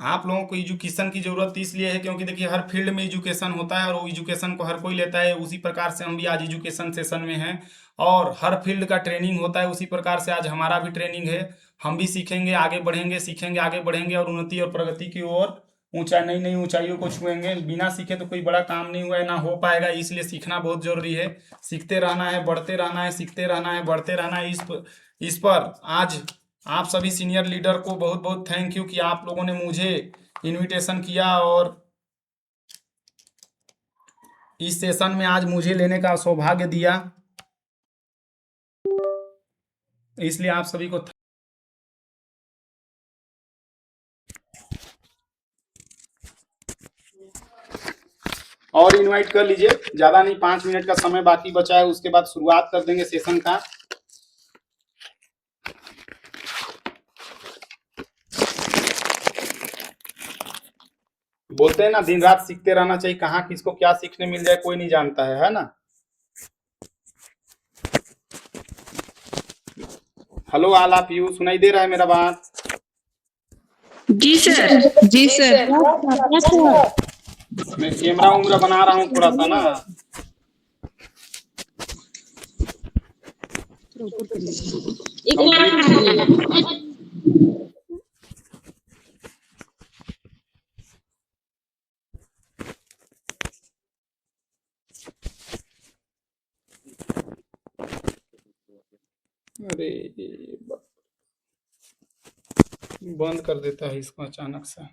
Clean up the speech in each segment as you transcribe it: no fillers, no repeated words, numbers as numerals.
आप लोगों को एजुकेशन की ज़रूरत इसलिए है क्योंकि देखिए हर फील्ड में एजुकेशन होता है और वो एजुकेशन को हर कोई लेता है। उसी प्रकार से हम भी आज एजुकेशन सेशन में हैं और हर फील्ड का ट्रेनिंग होता है। उसी प्रकार से आज हमारा भी ट्रेनिंग है। हम भी सीखेंगे, आगे बढ़ेंगे, सीखेंगे, आगे बढ़ेंगे और उन्नति और प्रगति की ओर ऊंचाई, नई नई ऊंचाइयों को छुएंगे। बिना सीखे तो कोई बड़ा काम नहीं हुआ है, ना हो पाएगा। इसलिए सीखना बहुत जरूरी है। सीखते रहना है, बढ़ते रहना है, सीखते रहना है, बढ़ते रहना है। इस पर आज आप सभी सीनियर लीडर को बहुत बहुत थैंक यू कि आप लोगों ने मुझे इनविटेशन किया और इस सेशन में आज मुझे लेने का सौभाग्य दिया। इसलिए आप सभी को और इनवाइट कर लीजिए। ज़्यादा नहीं, 5 मिनट का समय बाकी बचा है, उसके बाद शुरुआत कर देंगे सेशन का। बोलते हैं ना, दिन रात सीखते रहना चाहिए। कहाँ किसको क्या सीखने मिल जाए कोई नहीं जानता है ना। हेलो ऑल ऑफ यू, सुनाई दे रहा है मेरा बात? जी सर। जी सर। मैं कैमरा उमरा बना रहा हूँ थोड़ा सा ना। अरे बंद कर देता है इसको अचानक से।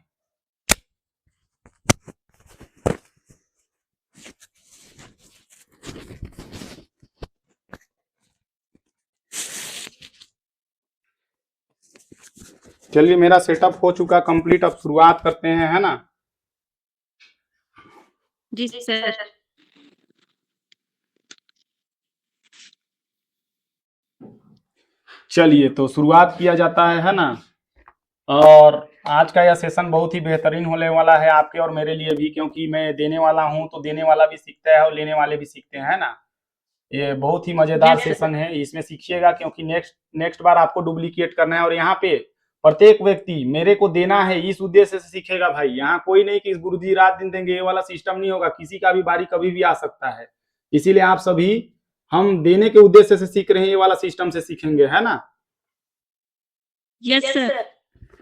चलिए, मेरा सेटअप हो चुका कंप्लीट। अब शुरुआत करते हैं, है ना। जी सर। चलिए, तो शुरुआत किया जाता है ना। और आज का यह सेशन बहुत ही बेहतरीन होने वाला है आपके और मेरे लिए भी, क्योंकि मैं देने वाला हूं तो देने वाला भी सीखता है और लेने वाले भी सीखते हैं, है ना। ये बहुत ही मजेदार सेशन है, इसमें सीखिएगा क्योंकि नेक्स्ट नेक्स्ट बार आपको डुप्लीकेट करना है। और यहाँ पे प्रत्येक व्यक्ति मेरे को देना है, इस उद्देश्य से सीखेगा भाई। यहाँ कोई नहीं कि इस गुरुजी रात दिन देंगे, ये वाला सिस्टम नहीं होगा। किसी का भी बारी कभी भी आ सकता है। इसीलिए आप सभी, हम देने के उद्देश्य से सीख रहे हैं, ये वाला सिस्टम से सीखेंगे, है ना। Yes sir.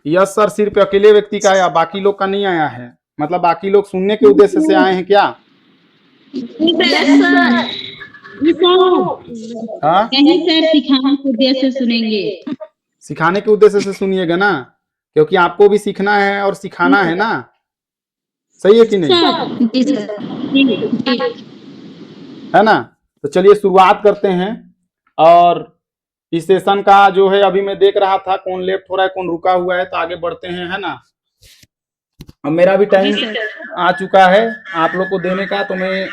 यस सर सिर्फ अकेले व्यक्ति का आया, बाकी लोग का नहीं आया है। मतलब बाकी लोग सुनने के उद्देश्य से आए हैं क्या? Yes sir. हाँ, नहीं सर, सिखाने के उद्देश्य से सुनेंगे। सिखाने के उद्देश्य से सुनिएगा ना, क्योंकि आपको भी सीखना है और सिखाना है ना। सही है कि नहीं? जी सर। जी। है ना। तो चलिए शुरुआत करते हैं। और इस सेशन का जो है, अभी मैं देख रहा था कौन लेफ्ट हो रहा है कौन रुका हुआ है, तो आगे बढ़ते हैं, है ना। अब मेरा भी टाइम आ चुका है आप लोग को देने का, तो मैं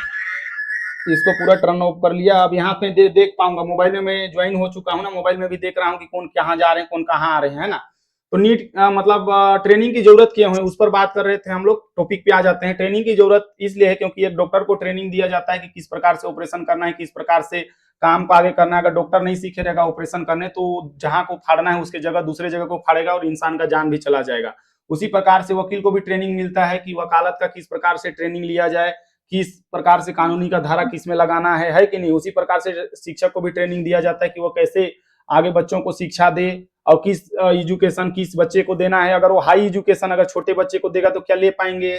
इसको पूरा टर्न ऑफ कर लिया। अब यहाँ पे देख पाऊंगा, मोबाइल में मैं ज्वाइन हो चुका हूँ ना, मोबाइल में भी देख रहा हूँ कि कौन कहाँ जा रहे हैं, कौन कहाँ आ रहे हैं, है ना। तो नीट मतलब ट्रेनिंग की जरूरत क्यों है, उस पर बात कर रहे थे हम लोग। टॉपिक पे आ जाते हैं। ट्रेनिंग की जरूरत इसलिए है क्योंकि एक डॉक्टर को ट्रेनिंग दिया जाता है कि किस प्रकार से ऑपरेशन करना है, किस प्रकार से काम को आगे करना है। अगर डॉक्टर नहीं सीखे रहेगा ऑपरेशन करने, तो जहां को फाड़ना है उसके जगह दूसरे जगह को फाड़ेगा और इंसान का जान भी चला जाएगा। उसी प्रकार से वकील को भी ट्रेनिंग मिलता है कि वकालत का किस प्रकार से ट्रेनिंग लिया जाए, किस प्रकार से कानूनी का धारा किस में लगाना है कि नहीं। उसी प्रकार से शिक्षक को भी ट्रेनिंग दिया जाता है कि वो कैसे आगे बच्चों को शिक्षा दे और किस एजुकेशन किस बच्चे को देना है। अगर वो हाई एजुकेशन अगर छोटे बच्चे को देगा तो क्या ले पाएंगे?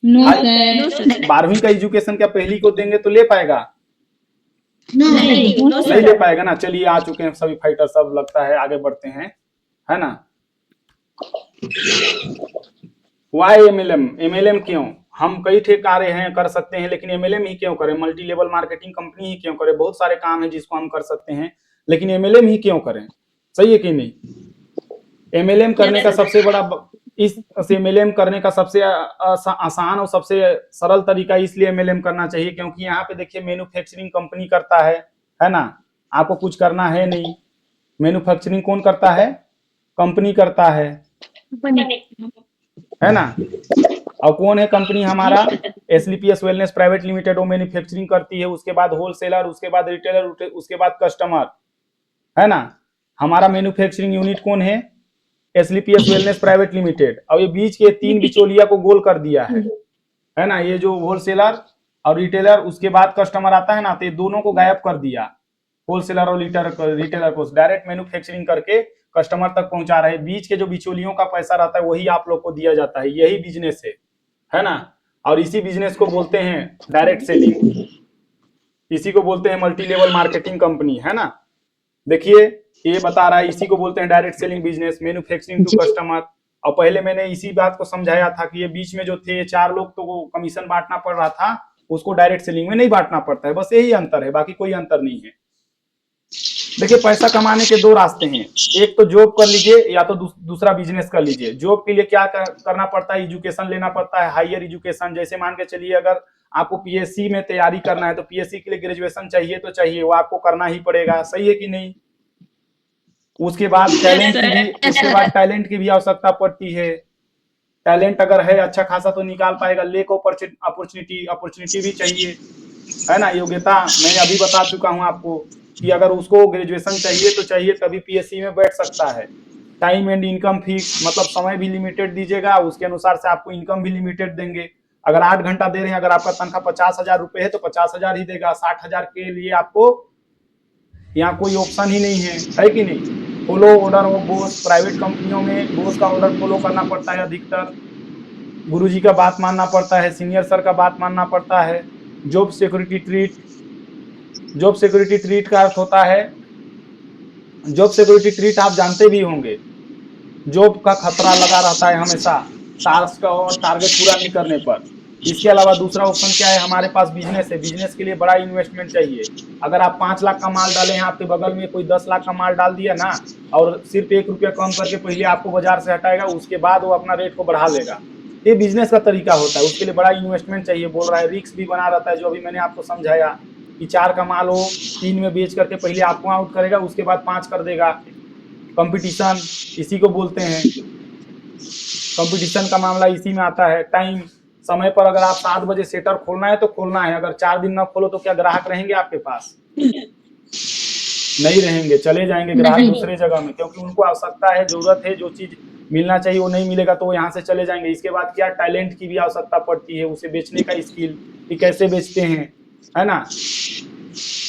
No sir. 12वीं का एजुकेशन क्या पहली को देंगे तो ले पाएगा? नहीं नहीं ले पाएगा ना। चलिए, आ चुके हैं सभी फाइटर सब, लगता है आगे बढ़ते हैं, है ना। वाई एमएलएम, एमएलएम क्यों? हम कई ठे कार्य हैं कर सकते हैं, लेकिन एमएलएम ही क्यों करें? मल्टी लेवल मार्केटिंग कंपनी ही क्यों करें? बहुत सारे काम हैं जिसको हम कर सकते हैं, लेकिन एमएलएम ही क्यों करें? सही है कि नहीं? एमएलएम करने का सबसे बड़ा इस एमएलएम करने का सबसे आसान और सबसे सरल तरीका इसलिए एमएलएम करना चाहिए क्योंकि यहाँ पे देखिए मैन्युफैक्चरिंग कंपनी करता है ना। आपको कुछ करना है नहीं। मैन्युफैक्चरिंग कौन करता है? कंपनी करता है ना। और कौन है कंपनी हमारा? एसलीपीएस वेलनेस प्राइवेट लिमिटेड। वो मैन्युफैक्चरिंग करती है, उसके बाद होलसेलर, उसके बाद रिटेलर, उसके बाद कस्टमर, है ना। हमारा मैन्युफैक्चरिंग यूनिट कौन है? एसलीपीएस वेलनेस प्राइवेट लिमिटेड, और ये बीच के 3 बिचौलिया को गोल कर दिया है ना, ये जो होलसेलर और रिटेलर, उसके बाद कस्टमर आता है ना, तो ये दोनों को गायब कर दिया। होलसेलर और रिटेलर को डायरेक्ट मैन्युफैक्चरिंग करके कस्टमर तक पहुंचा रहे। बीच के जो बिचौलियों का पैसा रहता है वही आप लोग को दिया जाता है। यही बिजनेस है ना, और इसी बिजनेस को बोलते हैं डायरेक्ट सेलिंग, इसी को बोलते हैं मल्टी लेवल मार्केटिंग कंपनी, है ना। देखिए ये बता रहा है, इसी को बोलते हैं direct selling business, manufacturing to customer. और पहले मैंने इसी बात को समझाया था कि ये बीच में जो थे 4 लोग, तो वो कमीशन बांटना पड़ रहा था, उसको डायरेक्ट सेलिंग में नहीं बांटना पड़ता है। बस यही अंतर है, बाकी कोई अंतर नहीं है। देखिए पैसा कमाने के 2 रास्ते हैं, एक तो जॉब कर लीजिए या तो दूसरा बिजनेस कर लीजिए। जॉब के लिए क्या करना पड़ता है, एजुकेशन लेना पड़ता है, हायर एजुकेशन। जैसे मान के चलिए अगर आपको पीएससी में तैयारी करना है तो पीएससी के लिए ग्रेजुएशन चाहिए, तो चाहिए, वो आपको करना ही पड़ेगा, सही है कि नहीं। उसके बाद टैलेंट की भी आवश्यकता पड़ती है। टैलेंट अगर है अच्छा खासा तो निकाल पाएगा। लेक अपॉर्चुनिटी भी चाहिए, है ना। योग्यता मैंने अभी बता चुका हूं आपको कि अगर उसको ग्रेजुएशन चाहिए तो चाहिए, तभी पीएससी में बैठ सकता है। टाइम एंड इनकम फिक्स, मतलब समय भी लिमिटेड दीजिएगा, उसके अनुसार से आपको इनकम भी लिमिटेड देंगे। अगर 8 घंटा दे रहे हैं, अगर आपका तनख्वाह 50,000 रुपए है तो 50,000 ही देगा। 60,000 के लिए आपको यहाँ कोई ऑप्शन ही नहीं है कि नहीं। Follow order of boss, private कंपनियों में बॉस का ऑर्डर फॉलो करना पड़ता है अधिकतर। गुरुजी का बात मानना पड़ता है, सीनियर सर का बात मानना पड़ता है। जॉब सिक्योरिटी ट्रीट का अर्थ होता है, जॉब सिक्योरिटी ट्रीट आप जानते भी होंगे, जॉब का खतरा लगा रहता है हमेशा टास्क और टारगेट पूरा नहीं करने पर। इसके अलावा दूसरा ऑप्शन क्या है, हमारे पास बिजनेस है। बिजनेस के लिए बड़ा इन्वेस्टमेंट चाहिए। अगर आप 5 लाख का माल डाले हैं, आपके बगल में कोई 10 लाख का माल डाल दिया ना, और सिर्फ 1 रुपया कम करके पहले आपको बाजार से हटाएगा, उसके बाद वो अपना रेट को बढ़ा लेगा। ये बिजनेस का तरीका होता है, उसके लिए बड़ा इन्वेस्टमेंट चाहिए। बोल रहा है रिस्क भी बना रहता है, जो अभी मैंने आपको समझाया कि 4 का माल हो 3 में बेच करके पहले आपको आउट करेगा, उसके बाद 5 कर देगा। कंपटीशन इसी को बोलते हैं, कंपटीशन का मामला इसी में आता है। टाइम, समय पर अगर आप 7 बजे सेटर खोलना है तो खोलना है, अगर 4 दिन ना खोलो तो क्या ग्राहक रहेंगे आपके पास? नहीं रहेंगे, चले जाएंगे ग्राहक दूसरे जगह में, क्योंकि उनको आवश्यकता है, जरूरत है, जो चीज मिलना चाहिए वो नहीं मिलेगा तो वो यहाँ से चले जाएंगे। इसके बाद क्या, टैलेंट की भी आवश्यकता पड़ती है, उसे बेचने का स्किल कि कैसे बेचते हैं, है ना।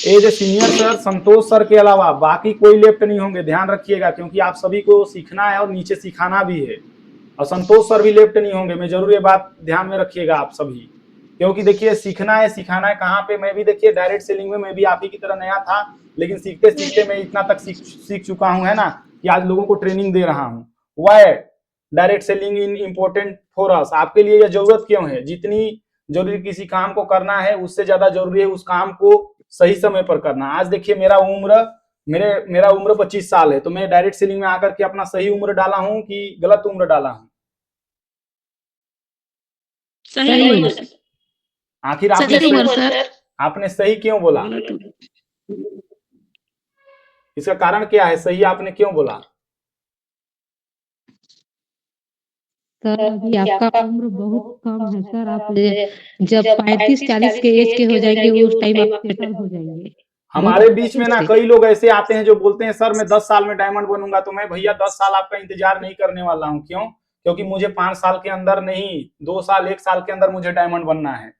As a senior sir Santosh sir के अलावा बाकी कोई लेफ्ट नहीं होंगे, ध्यान रखिएगा, क्योंकि आप सभी को सीखना है और नीचे सिखाना भी है। और संतोष सर भी लेफ्ट नहीं होंगे, मैं जरूर ये बात ध्यान में रखिएगा आप सभी, क्योंकि देखिए सीखना है सिखाना है कहाँ पे। मैं भी देखिए डायरेक्ट सेलिंग में मैं भी आप ही की तरह नया था, लेकिन सीखते सीखते मैं इतना तक सीख चुका हूँ, है ना, कि आज लोगों को ट्रेनिंग दे रहा हूँ। Why direct selling in important for us, आपके लिए यह जरूरत क्यों है? जितनी जरूरी किसी काम को करना है, उससे ज्यादा जरूरी है उस काम को सही समय पर करना। आज देखिए मेरा उम्र 25 साल है, तो मैं डायरेक्ट सेलिंग में आकर के अपना सही उम्र डाला हूं कि गलत उम्र डाला हूं? सही आखिर आपने सही क्यों बोला? इसका कारण क्या है, सही आपने क्यों बोला? सर अभी आपका उम्र बहुत कम है सर, आप जब 35-40 के एज के हो जाएंगे उस टाइम आप सेटल हो जाएंगे। हमारे बीच में ना कई लोग ऐसे आते हैं जो बोलते हैं सर मैं 10 साल में डायमंड बनूंगा, तो मैं भैया 10 साल आपका इंतजार नहीं करने वाला हूं। क्यों? क्योंकि मुझे 5 साल के अंदर नहीं, 2 साल 1 साल के अंदर मुझे डायमंड बनना है,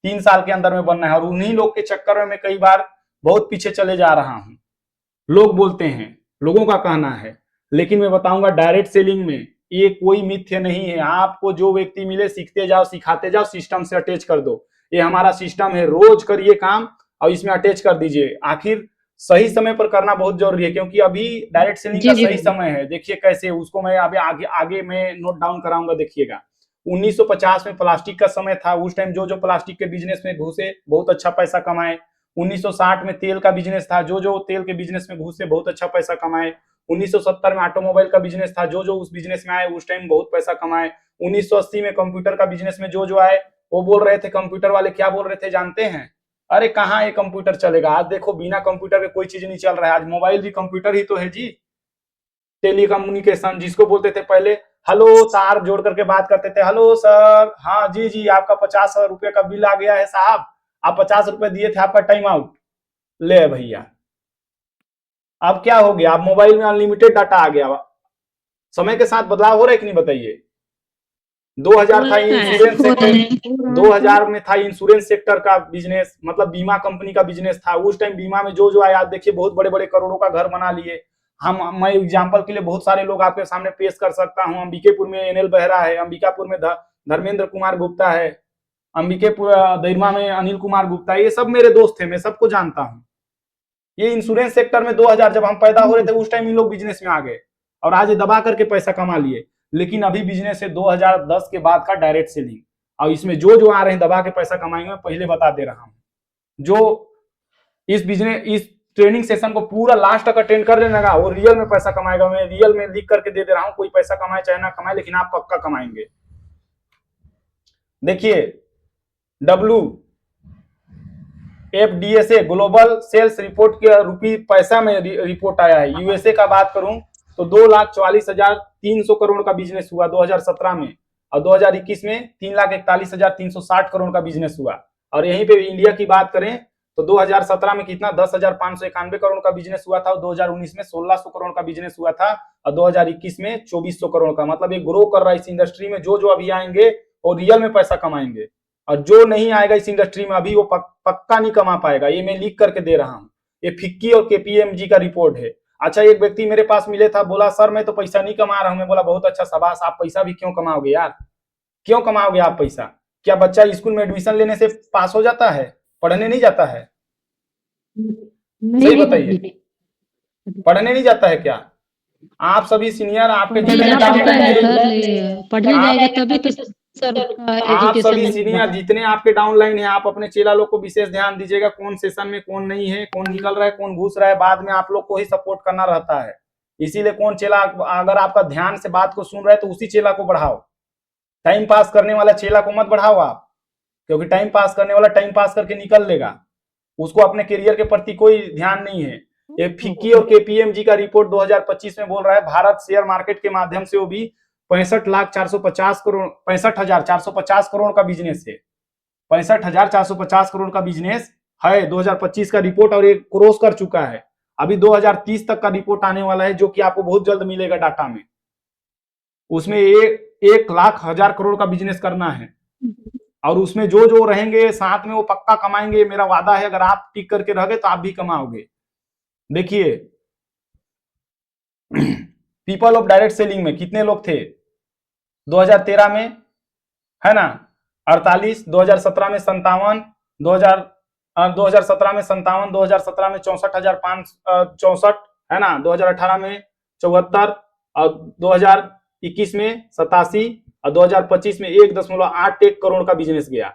3 साल के अंदर में बनना है। और उन्हीं लोग के चक्कर में मैं कई बार बहुत पीछे चले जा रहा हूं। लोग बोलते हैं, लोगों का कहना है, लेकिन मैं बताऊंगा डायरेक्ट सेलिंग में ये कोई मिथ्य नहीं है। आपको जो व्यक्ति मिले सीखते जाओ, सिखाते जाओ, सिस्टम से अटैच कर दो। ये हमारा सिस्टम है, रोज करिए काम और इसमें अटैच कर दीजिए। आखिर सही समय पर करना बहुत जरूरी है, क्योंकि अभी डायरेक्ट सेलिंग का सही समय है। देखिए कैसे, उसको मैं अभी आगे मैं नोट डाउन कराऊंगा। देखिएगा 1950 में प्लास्टिक का समय था, उस टाइम जो प्लास्टिक के बिजनेस में घुसे बहुत अच्छा पैसा कमाए। 1960 में तेल का बिजनेस था, जो तेल के बिजनेस में घुसे बहुत अच्छा पैसा कमाए। 1970 में ऑटोमोबाइल का बिजनेस था, जो उस बिजनेस में आए उस टाइम बहुत पैसा कमाए। 1980 में कंप्यूटर का बिजनेस में जो आए, वो बोल रहे थे, कंप्यूटर वाले क्या बोल रहे थे जानते हैं? अरे कहाँ ये कंप्यूटर चलेगा। आज देखो बिना कंप्यूटर के कोई चीज नहीं चल रहा है। आज मोबाइल भी कंप्यूटर ही तो है जी। टेलीकम्युनिकेशन जिसको बोलते थे, पहले हेलो तार जोड़ करके बात करते थे, हेलो सर, हाँ जी जी आपका 50 रुपए का बिल आ गया है साहब, आप 50 रुपए दिए थे, आपका टाइम आउट। ले भैया अब क्या हो गया, अब मोबाइल में अनलिमिटेड डाटा आ गया। समय के साथ बदलाव हो रहा है कि नहीं बताइए। 2000 था इंश्योरेंस सेक्टर, 2000 में था इंश्योरेंस सेक्टर का बिजनेस, मतलब बीमा कंपनी का बिजनेस था। उस टाइम बीमा में जो आया, आप देखिए बहुत बड़े बड़े करोड़ों का घर बना लिए। मैं एग्जांपल के लिए बहुत सारे लोग आपके सामने पेश कर सकता हूं। अंबिकेपुर में एनएल बेहरा है, अंबिकापुर में धर्मेंद्र कुमार गुप्ता है, अंबिकेपुर दैरमा में अनिल कुमार गुप्ता, ये सब मेरे दोस्त थे, मैं सबको जानता हूँ। ये इंश्योरेंस सेक्टर में 2000 जब हम पैदा हो रहे थे उस टाइम इन लोग बिजनेस में आ गए और आज ये दबा करके पैसा कमा लिए। लेकिन अभी बिजनेस है 2010 के बाद का डायरेक्ट सेलिंग, और इसमें जो आ रहे हैं दबा के पैसा कमाएंगे, मैं पहले बता दे रहा हूं। जो इस ट्रेनिंग सेशन को पूरा लास्ट तक अटेंड कर लेगा वो रियल में पैसा कमाएगा। मैं रियल में लिख करके दे रहा हूं, कोई पैसा कमाए चाहे ना कमाए, लेकिन आप पक्का कमाएंगे। देखिए WFDSA ग्लोबल सेल्स रिपोर्ट के रुपी पैसा में रिपोर्ट आया है। यूएसए का बात करूं तो 2,44,300 करोड़ का बिजनेस हुआ 2017 में, और 2021 में 3,41,360 करोड़ का बिजनेस हुआ। और यहीं पे इंडिया की बात करें तो 2017 में कितना 10,591 करोड़ का बिजनेस हुआ था, और 2019 में 1,600 करोड़ का बिजनेस हुआ था, और 2021 में 2,400 करोड़ का। मतलब ये ग्रो कर रहा है इस इंडस्ट्री में। जो अभी आएंगे वो रियल में पैसा कमाएंगे, और जो नहीं आएगा इस इंडस्ट्री में अभी वो पक्का नहीं कमा पाएगा। ये मैं लिख करके दे रहा हूँ, ये फिक्की और KPMG का रिपोर्ट है। अच्छा, एक व्यक्ति मेरे पास मिले था, बोला सर मैं तो पैसा नहीं कमा रहा हूँ। मैं बोला बहुत अच्छा, शाबाश, आप पैसा भी क्यों कमाओगे यार, क्यों कमाओगे आप पैसा? क्या बच्चा स्कूल में एडमिशन लेने से पास हो जाता है, पढ़ने नहीं जाता है? सही बताइए, पढ़ने नहीं जाता है क्या? आप सभी सीनियर, आपके जितने पढ़ने जाएगा तभी तो सर आप सभी सीनियर जितने आपके डाउनलाइन है, आप अपने चेला लोग को विशेष ध्यान दीजिएगा, कौन सेशन में कौन नहीं है, कौन निकल रहा है, कौन घुस रहा है। बाद में आप लोग को ही सपोर्ट करना रहता है। इसीलिए कौन चेला अगर आपका ध्यान से बात को सुन रहा है तो उसी चेला को बढ़ाओ। टाइम पास करने वाला चेला को मत बढ़ाओ आप, क्योंकि टाइम पास करने वाला टाइम पास करके निकल लेगा, उसको अपने करियर के प्रति कोई ध्यान नहीं है। ये फिक्की और KPMG का रिपोर्ट 2025 में बोल रहा है भारत शेयर मार्केट के माध्यम से वो भी 65,450 करोड़ 65,450 करोड़ का बिजनेस है। 65,450 करोड़ का बिजनेस है 2025 का रिपोर्ट, और ये क्रॉस कर चुका है। अभी 2030 तक का रिपोर्ट आने वाला है, जो कि आपको बहुत जल्द मिलेगा डाटा में। उसमें 1,00,000 करोड़ का बिजनेस करना है, और उसमें जो रहेंगे साथ में वो पक्का कमाएंगे, मेरा वादा है। अगर आप टिक करके रह गए तो आप भी कमाओगे। देखिए पीपल ऑफ डायरेक्ट सेलिंग में कितने लोग थे 2013 में, है ना 48, 2017 में 57, 2017 में 57, 2017 में 64,564, है ना, 2018 में 74, और 2021 में 87, और 2025 में 1.81 करोड़ का बिजनेस गया।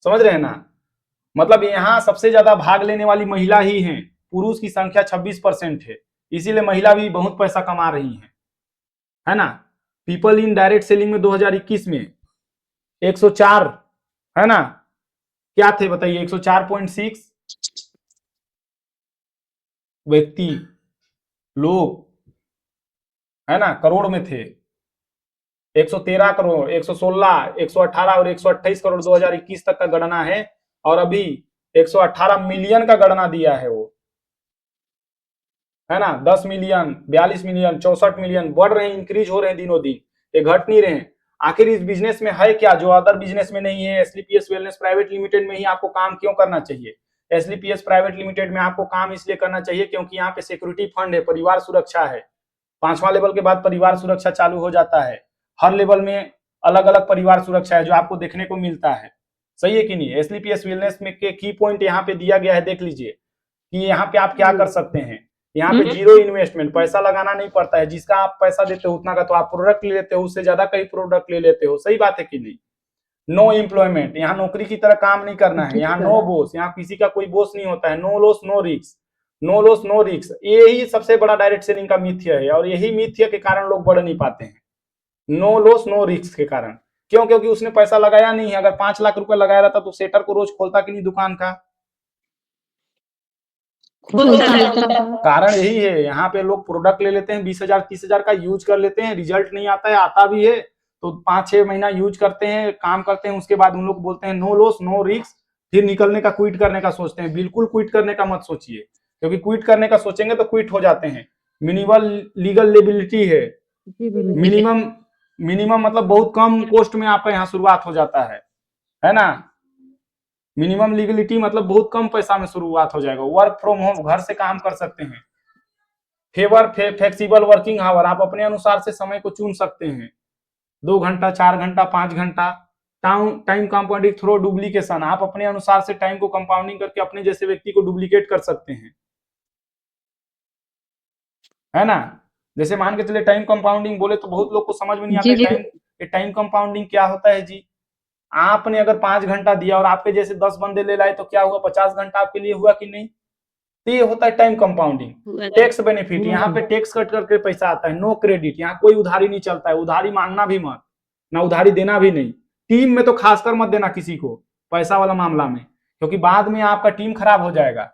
समझ रहे हैं ना? मतलब यहाँ सबसे ज्यादा भाग लेने वाली महिला ही है, पुरुष की संख्या 26% है, इसीलिए महिला भी बहुत पैसा कमा रही है ना। पीपल इन डायरेक्ट सेलिंग में 2021 में 104, है ना, क्या थे बताइए, 104.6 व्यक्ति लोग, है ना, करोड़ में थे। 113 करोड़, 116, 118 और 128 करोड़ 2021 तक का गणना है, और अभी 118 मिलियन का गणना दिया है वो, है ना। 10 मिलियन, 42 मिलियन, 64 मिलियन बढ़ रहे हैं, इंक्रीज हो रहे हैं दिनों दिन, ये घट नहीं रहे। आखिर इस बिजनेस में है क्या जो अदर बिजनेस में नहीं है? SLPS वेलनेस प्राइवेट लिमिटेड में ही आपको काम क्यों करना चाहिए? SLPS प्राइवेट लिमिटेड में आपको काम इसलिए करना चाहिए क्योंकि यहाँ पे सिक्योरिटी फंड है, परिवार सुरक्षा है। 5वां लेवल के बाद परिवार सुरक्षा चालू हो जाता है। हर लेवल में अलग अलग परिवार सुरक्षा है जो आपको देखने को मिलता है। सही है कि नहीं? SLPS वेलनेस में के की पॉइंट यहाँ पे दिया गया है, देख लीजिए कि यहाँ पे आप क्या कर सकते हैं। यहाँ पे 0 इन्वेस्टमेंट, पैसा लगाना नहीं पड़ता है। जिसका आप पैसा देते हो उतना का तो आप प्रोडक्ट ले लेते हो, उससे ज्यादा कई प्रोडक्ट ले लेते हो। सही बात है कि नहीं? नो एम्प्लॉयमेंट, यहाँ नौकरी की तरह काम नहीं करना है। यहाँ नो बॉस, यहाँ किसी का कोई बॉस नहीं होता है। No loss no risk, no loss no risk, यही सबसे बड़ा डायरेक्ट सेलिंग का मिथ्य है, और यही मिथ्य के कारण लोग बढ़ नहीं पाते हैं। नो लॉस नो रिस्क के कारण। क्यों? क्योंकि उसने पैसा लगाया नहीं है। अगर 5 लाख रुपए लगाया रहता तो सेटर को रोज खोलता कि नहीं दुकान का? कारण यही है। यहाँ पे लोग प्रोडक्ट ले लेते हैं 20,000 30,000 का, यूज कर लेते हैं, रिजल्ट नहीं आता है, आता भी है तो 5-6 महीना यूज करते हैं, काम करते हैं, उसके बाद उन लोग बोलते हैं नो लॉस नो रिस्क, फिर निकलने का, क्विट करने का सोचते हैं। बिल्कुल क्विट करने का मत सोचिए, क्योंकि क्विट करने का सोचेंगे तो क्विट हो जाते हैं। मिनिमम लीगल लेबिलिटी है। जी बिल्कुल। मिनिमम मिनिमम मतलब बहुत कम कॉस्ट में आपका यहाँ शुरुआत हो जाता है ना। मिनिमम लीगलिटी मतलब बहुत कम पैसा में शुरुआत हो जाएगा। वर्क फ्रॉम होम, घर से काम कर सकते हैं। फ्लेक्सिबल वर्किंग आवर, आप अपने अनुसार से समय को चुन सकते हैं, 2 घंटा, 4 घंटा, 5 घंटा। टाइम कंपाउंडिंग थ्रो डुप्लीकेशन, आप अपने अनुसार से टाइम को कंपाउंडिंग करके अपने जैसे व्यक्ति को डुप्लीकेट कर सकते हैं, है ना। जैसे मान के चले टाइम कंपाउंडिंग बोले तो बहुत लोग को समझ में नहीं आता जी है टाइम कंपाउंडिंग क्या होता है जी। आपने अगर 5 घंटा दिया और आपके जैसे 10 बंदे ले लाए तो क्या हुआ, 50 घंटा आपके लिए हुआ कि नहीं। तो ये होता है टाइम कंपाउंडिंग। टैक्स बेनिफिट, यहाँ पे टैक्स कट करके पैसा आता है। नो क्रेडिट, यहाँ कोई उधारी नहीं चलता है, उधारी मांगना भी मत, ना उधारी देना भी नहीं। टीम में तो खासकर मत देना किसी को पैसा वाला मामला में, क्योंकि बाद में आपका टीम खराब हो जाएगा।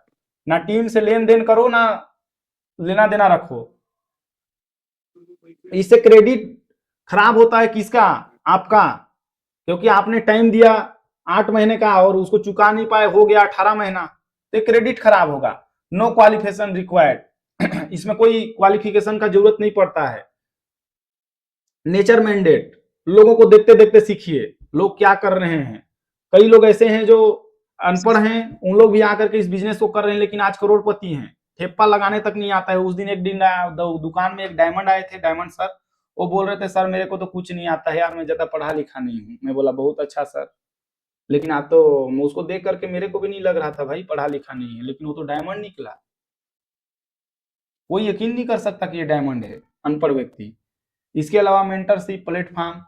ना टीम से लेन देन करो, ना लेना देना रखो। इससे क्रेडिट खराब होता है किसका, आपका, क्योंकि आपने टाइम दिया 8 महीने का और उसको चुका नहीं पाए, हो गया 18 महीना, तो क्रेडिट खराब होगा। नो क्वालिफिकेशन रिक्वायर्ड, इसमें कोई क्वालिफिकेशन का जरूरत नहीं पड़ता है। नेचर मैंडेट, लोगों को देखते देखते सीखिए लोग क्या कर रहे हैं। कई लोग ऐसे हैं जो अनपढ़ हैं, उन लोग भी आकर के इस बिजनेस को कर रहे हैं, लेकिन आज करोड़पति हैं। ठेप्पा लगाने तक नहीं आता है। उस दिन एक दिन दुकान में एक डायमंड आए थे, डायमंड सर, वो बोल रहे थे सर मेरे को तो कुछ नहीं आता है यार, मैं ज्यादा पढ़ा लिखा नहीं हूँ। मैं बोला बहुत अच्छा सर, लेकिन आप तो, उसको देख करके मेरे को भी नहीं लग रहा था भाई पढ़ा लिखा नहीं है, लेकिन वो तो डायमंड निकला। कोई यकीन नहीं कर सकता कि ये डायमंड है, अनपढ़ व्यक्ति। इसके अलावा मेंटरशिप प्लेटफॉर्म,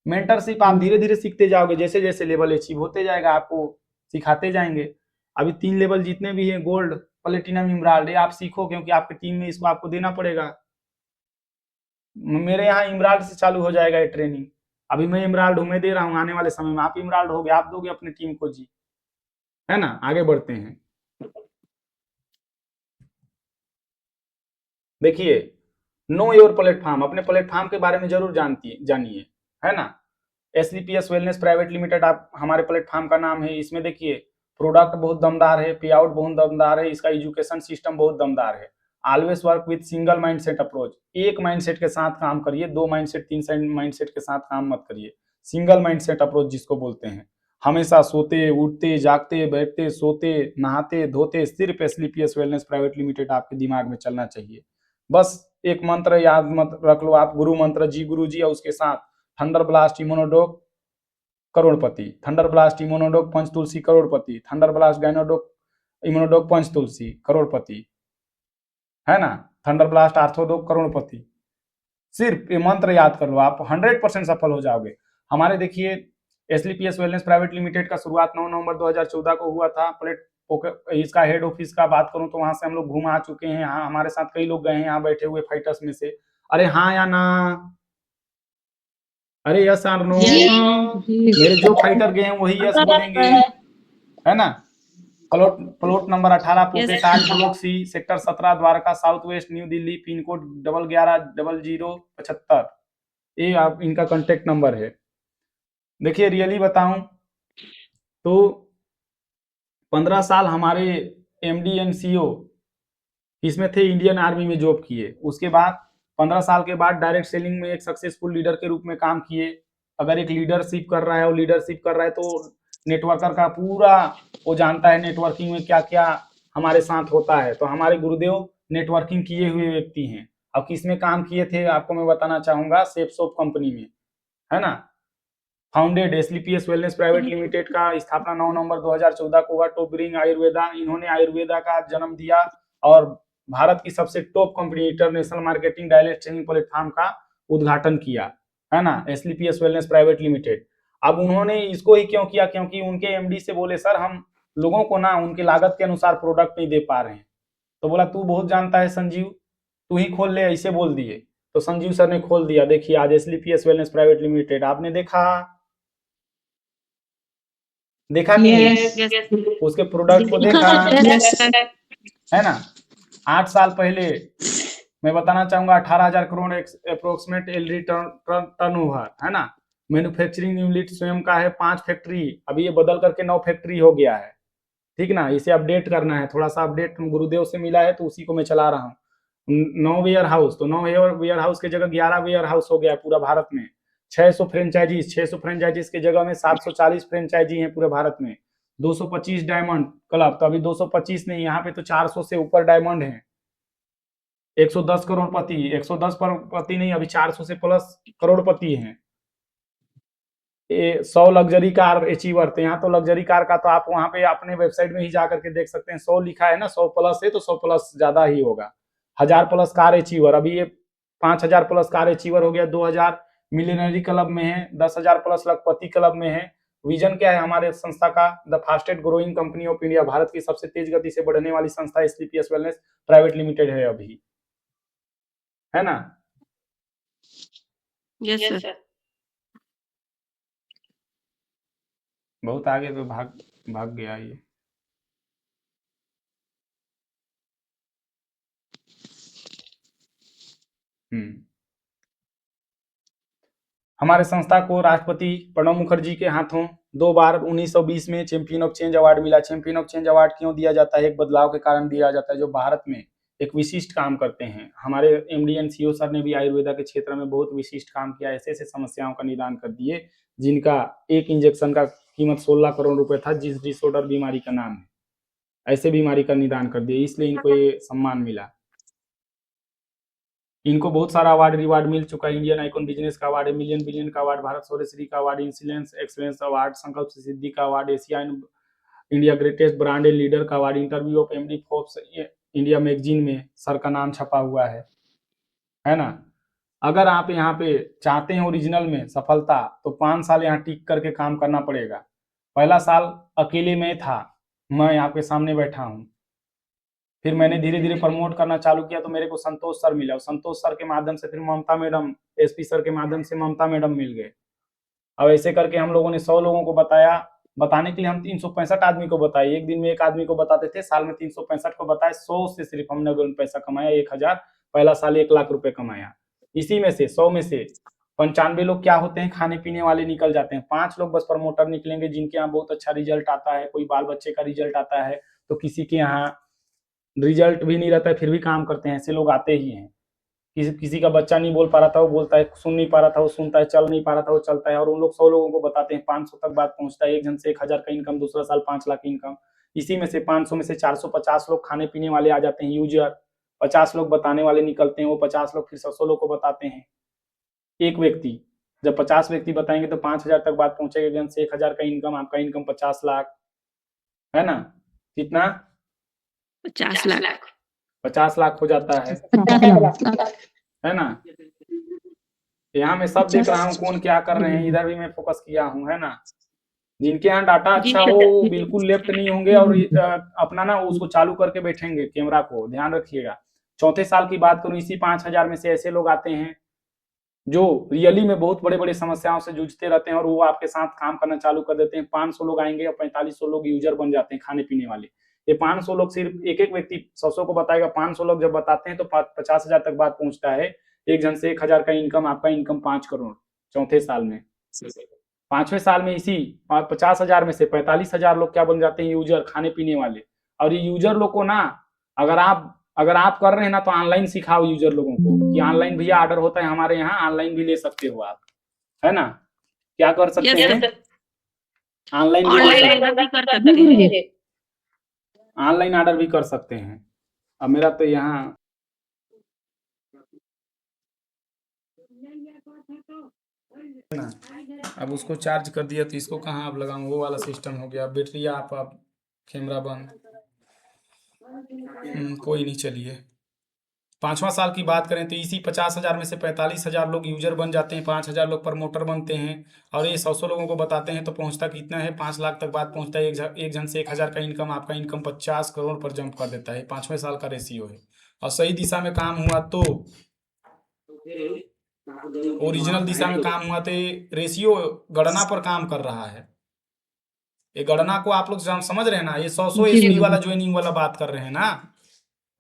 मेंटरशिप आप धीरे धीरे सीखते जाओगे, जैसे जैसे लेवल अचीव होते जाएगा आपको सिखाते जाएंगे। अभी 3 लेवल जितने भी हैं, गोल्ड, प्लेटिनम, इमराल्ड, ये आप सीखो, क्योंकि आपकी टीम में इसको आपको देना पड़ेगा। मेरे यहाँ इमराल्ड से चालू हो जाएगा ये ट्रेनिंग। अभी मैं इमराल्ड हूँ, मैं दे रहा हूँ, आने वाले समय में आप इमराल्ड हो गए, आप दोगे अपनी टीम को जी, है ना। आगे बढ़ते हैं। देखिए, नो योर प्लेटफॉर्म, अपने प्लेटफॉर्म के बारे में जरूर जानिए, है ना। एसलीपीएस वेलनेस प्राइवेट लिमिटेड आप हमारे प्लेटफॉर्म का नाम है। इसमें देखिए प्रोडक्ट बहुत दमदार है, पे आउट बहुत दमदार है, इसका एजुकेशन सिस्टम बहुत दमदार है। Always work with single mindset approach, एक माइंडसेट के साथ काम करिए, 2 माइंडसेट 3 माइंडसेट के साथ काम मत करिए। सिंगल माइंडसेट अप्रोच जिसको बोलते हैं, हमेशा सोते उठते जागते बैठते सोते नहाते धोते सिर्फ एसलीपीएस वेलनेस प्राइवेट लिमिटेड आपके दिमाग में चलना चाहिए। बस एक मंत्र याद मत रख लो आप, गुरु मंत्र, जी गुरु जी, और उसके साथ थंडर ब्लास्ट इम्यूनोडोक करोड़पति, थंडर ब्लास्ट इम्यूनोडोक पंच तुलसी करोड़पति, थंडर ब्लास्ट गाइनोडोक इम्यूनोडोक पंच तुलसी करोड़पति, है ना। थंडर ब्लास्ट आर्थोडोक करोड़पति। सिर्फ ये मंत्र याद कर लो, आप 100% सफल हो जाओगे। हमारे देखिए एसलीपीएस वेलनेस प्राइवेट लिमिटेड का शुरुआत 9 नवंबर 2014 को हुआ था। इसका हेड ऑफिस का बात करूं तो वहां से हम लोग घूम आ चुके हैं। यहाँ हमारे साथ कई लोग गए हैं, यहाँ बैठे हुए फाइटर्स में से। अरे हाँ या ना, अरे यस और नो। मेरे जो फाइटर गए हैं वही यस बोलेंगे, है ना। Plot number 18 pocket art block C sector 17 Dwarka south west New Delhi, pin code 110075। ये आप इनका कांटेक्ट नंबर है। देखिए रियली बताऊं तो 15 साल हमारे एमडी एनसीओ इसमें थे, इंडियन आर्मी में जॉब किए। उसके बाद 15 साल के बाद डायरेक्ट सेलिंग में एक सक्सेसफुल लीडर के रूप में काम किए। अगर एक लीडरशिप कर रहा है और लीडरशिप कर रहा है तो नेटवर्कर का पूरा वो जानता है नेटवर्किंग में क्या क्या हमारे साथ होता है। तो हमारे गुरुदेव नेटवर्किंग किए हुए व्यक्ति हैं। अब किसमें काम किए थे आपको मैं बताना चाहूंगा, सेफसॉफ्ट कंपनी में, है ना। फाउंडेड एसलीपीएस वेलनेस प्राइवेट लिमिटेड का स्थापना 9 नवंबर 2014 को हुआ। टॉप ब्रिंग आयुर्वेदा, इन्होंने आयुर्वेदा का जन्म दिया और भारत की सबसे top company international marketing direct selling platform का उद्घाटन किया, है ना, एसलीपीएस वेलनेस प्राइवेट लिमिटेड। अब उन्होंने इसको ही क्यों किया, क्योंकि उनके एमडी से बोले सर हम लोगों को ना उनकी लागत के अनुसार प्रोडक्ट नहीं दे पा रहे हैं। तो बोला तू बहुत जानता है संजीव, तू ही खोल ले, ऐसे बोल दिए। तो संजीव सर ने खोल दिया। देखिए आज एसलीपीएस वेलनेस प्राइवेट लिमिटेड, आपने देखा देखा कि नहीं, उसके प्रोडक्ट को देखा, है ना। 8 साल पहले मैं बताना चाहूंगा 18,000 करोड़ अप्रोक्सीमेट एलडी टर्नओवर, है ना। मैन्युफैक्चरिंग यूनिट स्वयं का है 5 फैक्ट्री, अभी ये बदल करके 9 फैक्ट्री हो गया है, ठीक ना। इसे अपडेट करना है, थोड़ा सा अपडेट गुरुदेव से मिला है तो उसी को मैं चला रहा हूँ। 9 वेयर हाउस, तो 9 वेयर हाउस की जगह 11 वेयर हाउस हो गया पूरा भारत में। 600 फ्रेंचाइजीज की जगह में 740 फ्रेंचाइजी हैं पूरे भारत में। 225 डायमंड क्लब, तो अभी 225 नहीं, यहाँ पे तो 400 से ऊपर डायमंड है। 110 करोड़पति, 110 करोड़पति नहीं, अभी 400 से प्लस करोड़पति हैं। 100 लग्जरी कार अचीवर, तो यहाँ तो लग्जरी कार का तो आप वहां पे अपने वेबसाइट में ही जाकर के देख सकते हैं। 100 लिखा है ना, 100 प्लस है तो 100 प्लस ज्यादा ही होगा। 1000 प्लस कार अचीवर, अभी ये 5000 प्लस कार अचीवर हो गया। 2000 मिलियनरी क्लब में है, 10,000 प्लस लखपति क्लब में है। विजन क्या है हमारे संस्था का? The fastest growing company of India, Bharat की सबसे तेज गति से बढ़ने वाली संस्था स्लीपियस वेलनेस प्राइवेट लिमिटेड है अभी, है ना। Yes sir. बहुत आगे तो भाग भाग गया ये। हमारे संस्था को राष्ट्रपति प्रणब मुखर्जी के हाथों 2 बार 1920 में चैंपियन ऑफ चेंज अवार्ड मिला। चैंपियन ऑफ चेंज अवार्ड क्यों दिया जाता है? एक बदलाव के कारण दिया जाता है, जो भारत में एक विशिष्ट काम करते हैं। हमारे एमडी एंड सीओ सर ने भी आयुर्वेदा के क्षेत्र में बहुत विशिष्ट काम किया, ऐसे ऐसे समस्याओं का निदान कर दिए जिनका एक इंजेक्शन का कीमत 16 करोड़ रुपए था, जिस डिसऑर्डर बीमारी का नाम है, ऐसे बीमारी का निदान कर दिए, इसलिए इनको ये सम्मान मिला। इनको बहुत सारा अवार्ड रिवार्ड मिल चुका है। इंडियन आइकॉन बिजनेस का अवार्ड, मिलियन बिलियन का अवार्ड, भारत शौर्यश्री का अवार्ड, इंसिलेंस एक्सलेंस अवार्ड, संकल्प से सिद्धि का award, Asia India greatest brand and leader का award, interview of MD Forbes India magazine में सर का नाम छपा हुआ है ना। अगर आप यहाँ पे चाहते हैं ओरिजिनल में सफलता, तो 5 साल यहाँ टिक करके काम करना पड़ेगा। पहला साल अकेले में था, मैं आपके सामने बैठा हूँ, फिर मैंने धीरे धीरे प्रमोट करना चालू किया तो मेरे को संतोष सर मिला, संतोष सर के माध्यम से फिर ममता मैडम, एसपी सर के माध्यम से ममता मैडम मिल गए। अब ऐसे करके हम लोगों ने 100 लोगों को बताया। बताने के लिए हम 365 आदमी को बताए, एक दिन में एक आदमी को बताते थे, साल में 365 को बताए। 100 से सिर्फ हमने पैसा कमाया, 1000, पहला साल 1 लाख रुपए कमाया। इसी में से 100 में से 95 लोग क्या होते हैं, खाने पीने वाले निकल जाते हैं। 5 लोग बस प्रमोटर निकलेंगे जिनके यहाँ बहुत अच्छा रिजल्ट आता है, कोई बाल बच्चे का रिजल्ट आता है, तो किसी के यहाँ रिजल्ट भी नहीं रहता है फिर भी काम करते हैं, ऐसे लोग आते ही हैं। किसी का बच्चा नहीं बोल पा रहा था, वो बोलता है, सुन नहीं पा रहा था वो सुनता है, चल नहीं पा रहा था वो चलता है, और उन लोग 100 लोगों को बताते हैं, 500 तक बात पहुंचता है। एक जन से 1000 का इनकम, दूसरा साल 5 लाख इनकम। इसी में से 500 में से 450 लोग खाने पीने वाले आ जाते हैं, यूजर। 50 लोग बताने वाले निकलते हैं, वो 50 लोग फिर 100 लोग को बताते हैं। एक व्यक्ति, जब 50 व्यक्ति बताएंगे तो 5000 तक बात पहुंचेगी। एक जन से 1000 का इनकम, आपका इनकम 50 लाख, है ना। कितना? 50 लाख। 50 लाख हो जाता है 50 लाख। है ना। यहाँ मैं सब देख रहा हूँ कौन क्या कर रहे हैं, इधर भी मैं फोकस किया हूँ, है ना। जिनके यहाँ डाटा अच्छा हो वो बिल्कुल लेफ्ट नहीं होंगे, और अपना ना उसको चालू करके बैठेंगे कैमरा को, ध्यान रखिएगा। चौथे साल की बात करूँ, इसी 5000 में से ऐसे लोग आते हैं जो रियली में बहुत बड़े बड़े समस्याओं से जूझते रहते हैं, और वो आपके साथ काम करना चालू कर देते हैं। 500 लोग आएंगे और 4500 लोग यूजर बन जाते हैं खाने पीने वाले। ये 500 लोग, सिर्फ एक एक व्यक्ति 100 को बताएगा, 500 लोग जब बताते हैं तो 50,000 तक बात पहुंचता है। एक जन से 1000 का इनकम, आपका इनकम 5 करोड़ चौथे साल में। 5वें साल में इसी 50,000 में से 45,000 लोग क्या बन जाते हैं, यूजर, खाने पीने वाले। और ये यूजर लोग को ना, अगर आप कर रहे हैं ना, तो ऑनलाइन सिखाओ यूजर लोगों को कि ऑनलाइन भैया ऑर्डर होता है हमारे यहाँ, ऑनलाइन भी ले सकते हो आप, है ना। क्या कर सकते हैं? ऑनलाइन ऑनलाइन ऑर्डर भी कर सकते हैं। अब मेरा तो यहाँ ना, अब उसको चार्ज कर दिया तो इसको कहाँ अब लगाऊं, वो वाला सिस्टम हो गया। बैटरी आप कैमरा बंद। कोई नहीं, चलिए। 5वां साल की बात करें तो इसी 50,000 में से 45,000 लोग यूजर बन जाते हैं, 5,000 लोग प्रमोटर बनते हैं, और ये 100 लोगों को बताते हैं, तो पहुंचता कितना है, 5 लाख तक बात पहुंचता है। एक जन से 1000 का इनकम, आपका इनकम 50 करोड़ पर जंप कर देता है। 5वें साल का रेशियो है, और सही दिशा में काम हुआ तो, ओरिजिनल दिशा में काम हुआ तो रेशियो गणना पर काम कर रहा है। ये गणना को आप लोग समझ रहे हैं ना, ये 100 एसपी वाला ज्वाइनिंग वाला बात कर रहे हैं ना,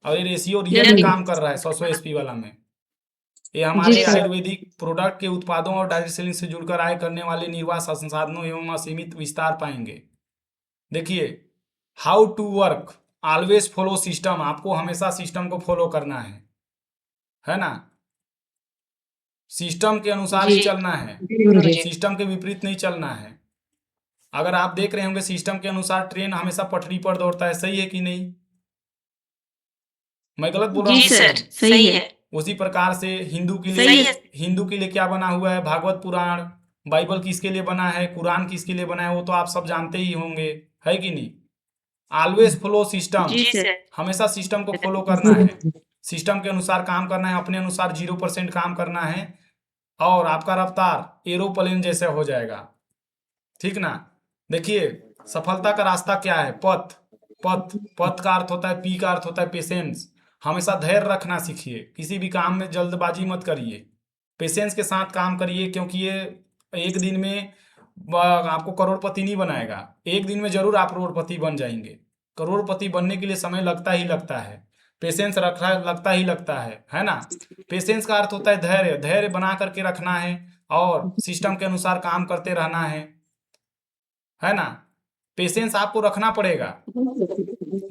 और ये रेशियो रियल में काम कर रहा है 100 एसपी वाला में। ये हमारे आयुर्वेदिक प्रोडक्ट के उत्पादों और डायरेक्ट सेलिंग से जुड़कर आय करने वाले निर्वाह संसाधनों एवं असीमित विस्तार पाएंगे। देखिए, how to work, always follow system, आपको हमेशा सिस्टम को फॉलो करना है। है ना। सिस्टम के अनुसार ही चलना है, सिस्टम के विपरीत नहीं चलना है। अगर आप देख रहे होंगे सिस्टम के अनुसार ट्रेन हमेशा पटरी पर दौड़ता है, सही है कि नहीं? मैं गलत बोल रहा हूँ? जी सर, सही है। उसी प्रकार से हिंदू के लिए क्या बना हुआ है? भागवत पुराण। बाइबल किसके लिए बना है? कुरान किसके लिए बना है? वो तो आप सब जानते ही होंगे, है कि नहीं? ऑलवेज फॉलो सिस्टम, हमेशा सिस्टम को फॉलो करना है, सिस्टम के अनुसार काम करना है, अपने अनुसार 0% काम करना है, और आपका रफ्तार एरोप्लेन जैसे हो जाएगा। ठीक ना। देखिए, सफलता का रास्ता क्या है? पथ। पथ का अर्थ होता है, पी का अर्थ होता है पेशेंस। हमेशा धैर्य रखना सीखिए, किसी भी काम में जल्दबाजी मत करिए, पेशेंस के साथ काम करिए, क्योंकि ये एक दिन में आपको करोड़पति नहीं बनाएगा। एक दिन में जरूर आप करोड़पति बन जाएंगे। करोड़पति बनने के लिए समय लगता ही लगता है, पेशेंस रखना लगता ही लगता है ना। पेशेंस का अर्थ होता है धैर्य, धैर्य बना करके रखना है और सिस्टम के अनुसार काम करते रहना है ना। पेशेंस आपको रखना पड़ेगा,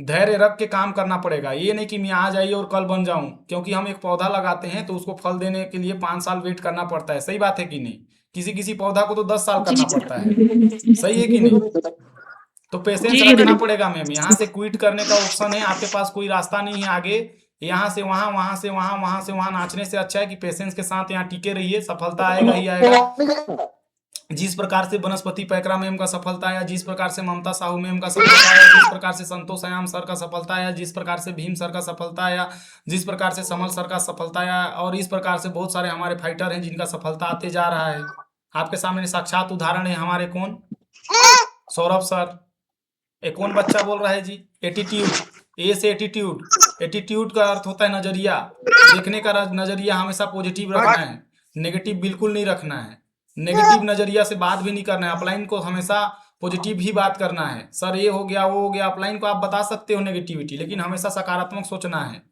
धैर्य रख के काम करना पड़ेगा। ये नहीं कि मैं आज आई और कल बन जाऊं, क्योंकि हम एक पौधा लगाते हैं तो उसको फल देने के लिए 5 साल वेट करना पड़ता है, सही बात है कि नहीं? किसी किसी पौधा को तो 10 साल करना पड़ता है, सही है कि नहीं? तो पेशेंस रखना पड़ेगा मैम। यहाँ से क्विट करने का ऑप्शन है, आपके पास कोई रास्ता नहीं है आगे। यहाँ से वहां, वहां से वहां, वहां से वहां नाचने से अच्छा है कि पेशेंस के साथ यहाँ टिके रहिए, सफलता आएगा ही आएगा। जिस प्रकार से वनस्पति पैकरा मैम का सफलता आया, जिस प्रकार से ममता साहू मैम का सफलता आया, जिस प्रकार से संतोष आयाम सर का सफलता आया, जिस प्रकार से भीम सर का सफलता आया, जिस प्रकार से समल सर का सफलता आया, और इस प्रकार से बहुत सारे हमारे फाइटर हैं जिनका सफलता आते जा रहा है। आपके सामने साक्षात उदाहरण है हमारे, कौन? सौरभ सर। एक कौन बच्चा बोल रहा है जी? एटीट्यूड, ए से एटीट्यूड। एटीट्यूड का अर्थ होता है नजरिया, देखने का नजरिया हमेशा पॉजिटिव रखना है, नेगेटिव बिल्कुल नहीं रखना है। नेगेटिव नजरिया से बात भी नहीं करना है, अपलाइन को हमेशा पॉजिटिव ही बात करना है। सर ये हो गया, वो हो गया, अपलाइन को आप बता सकते हो नेगेटिविटी, लेकिन हमेशा सकारात्मक सोचना है,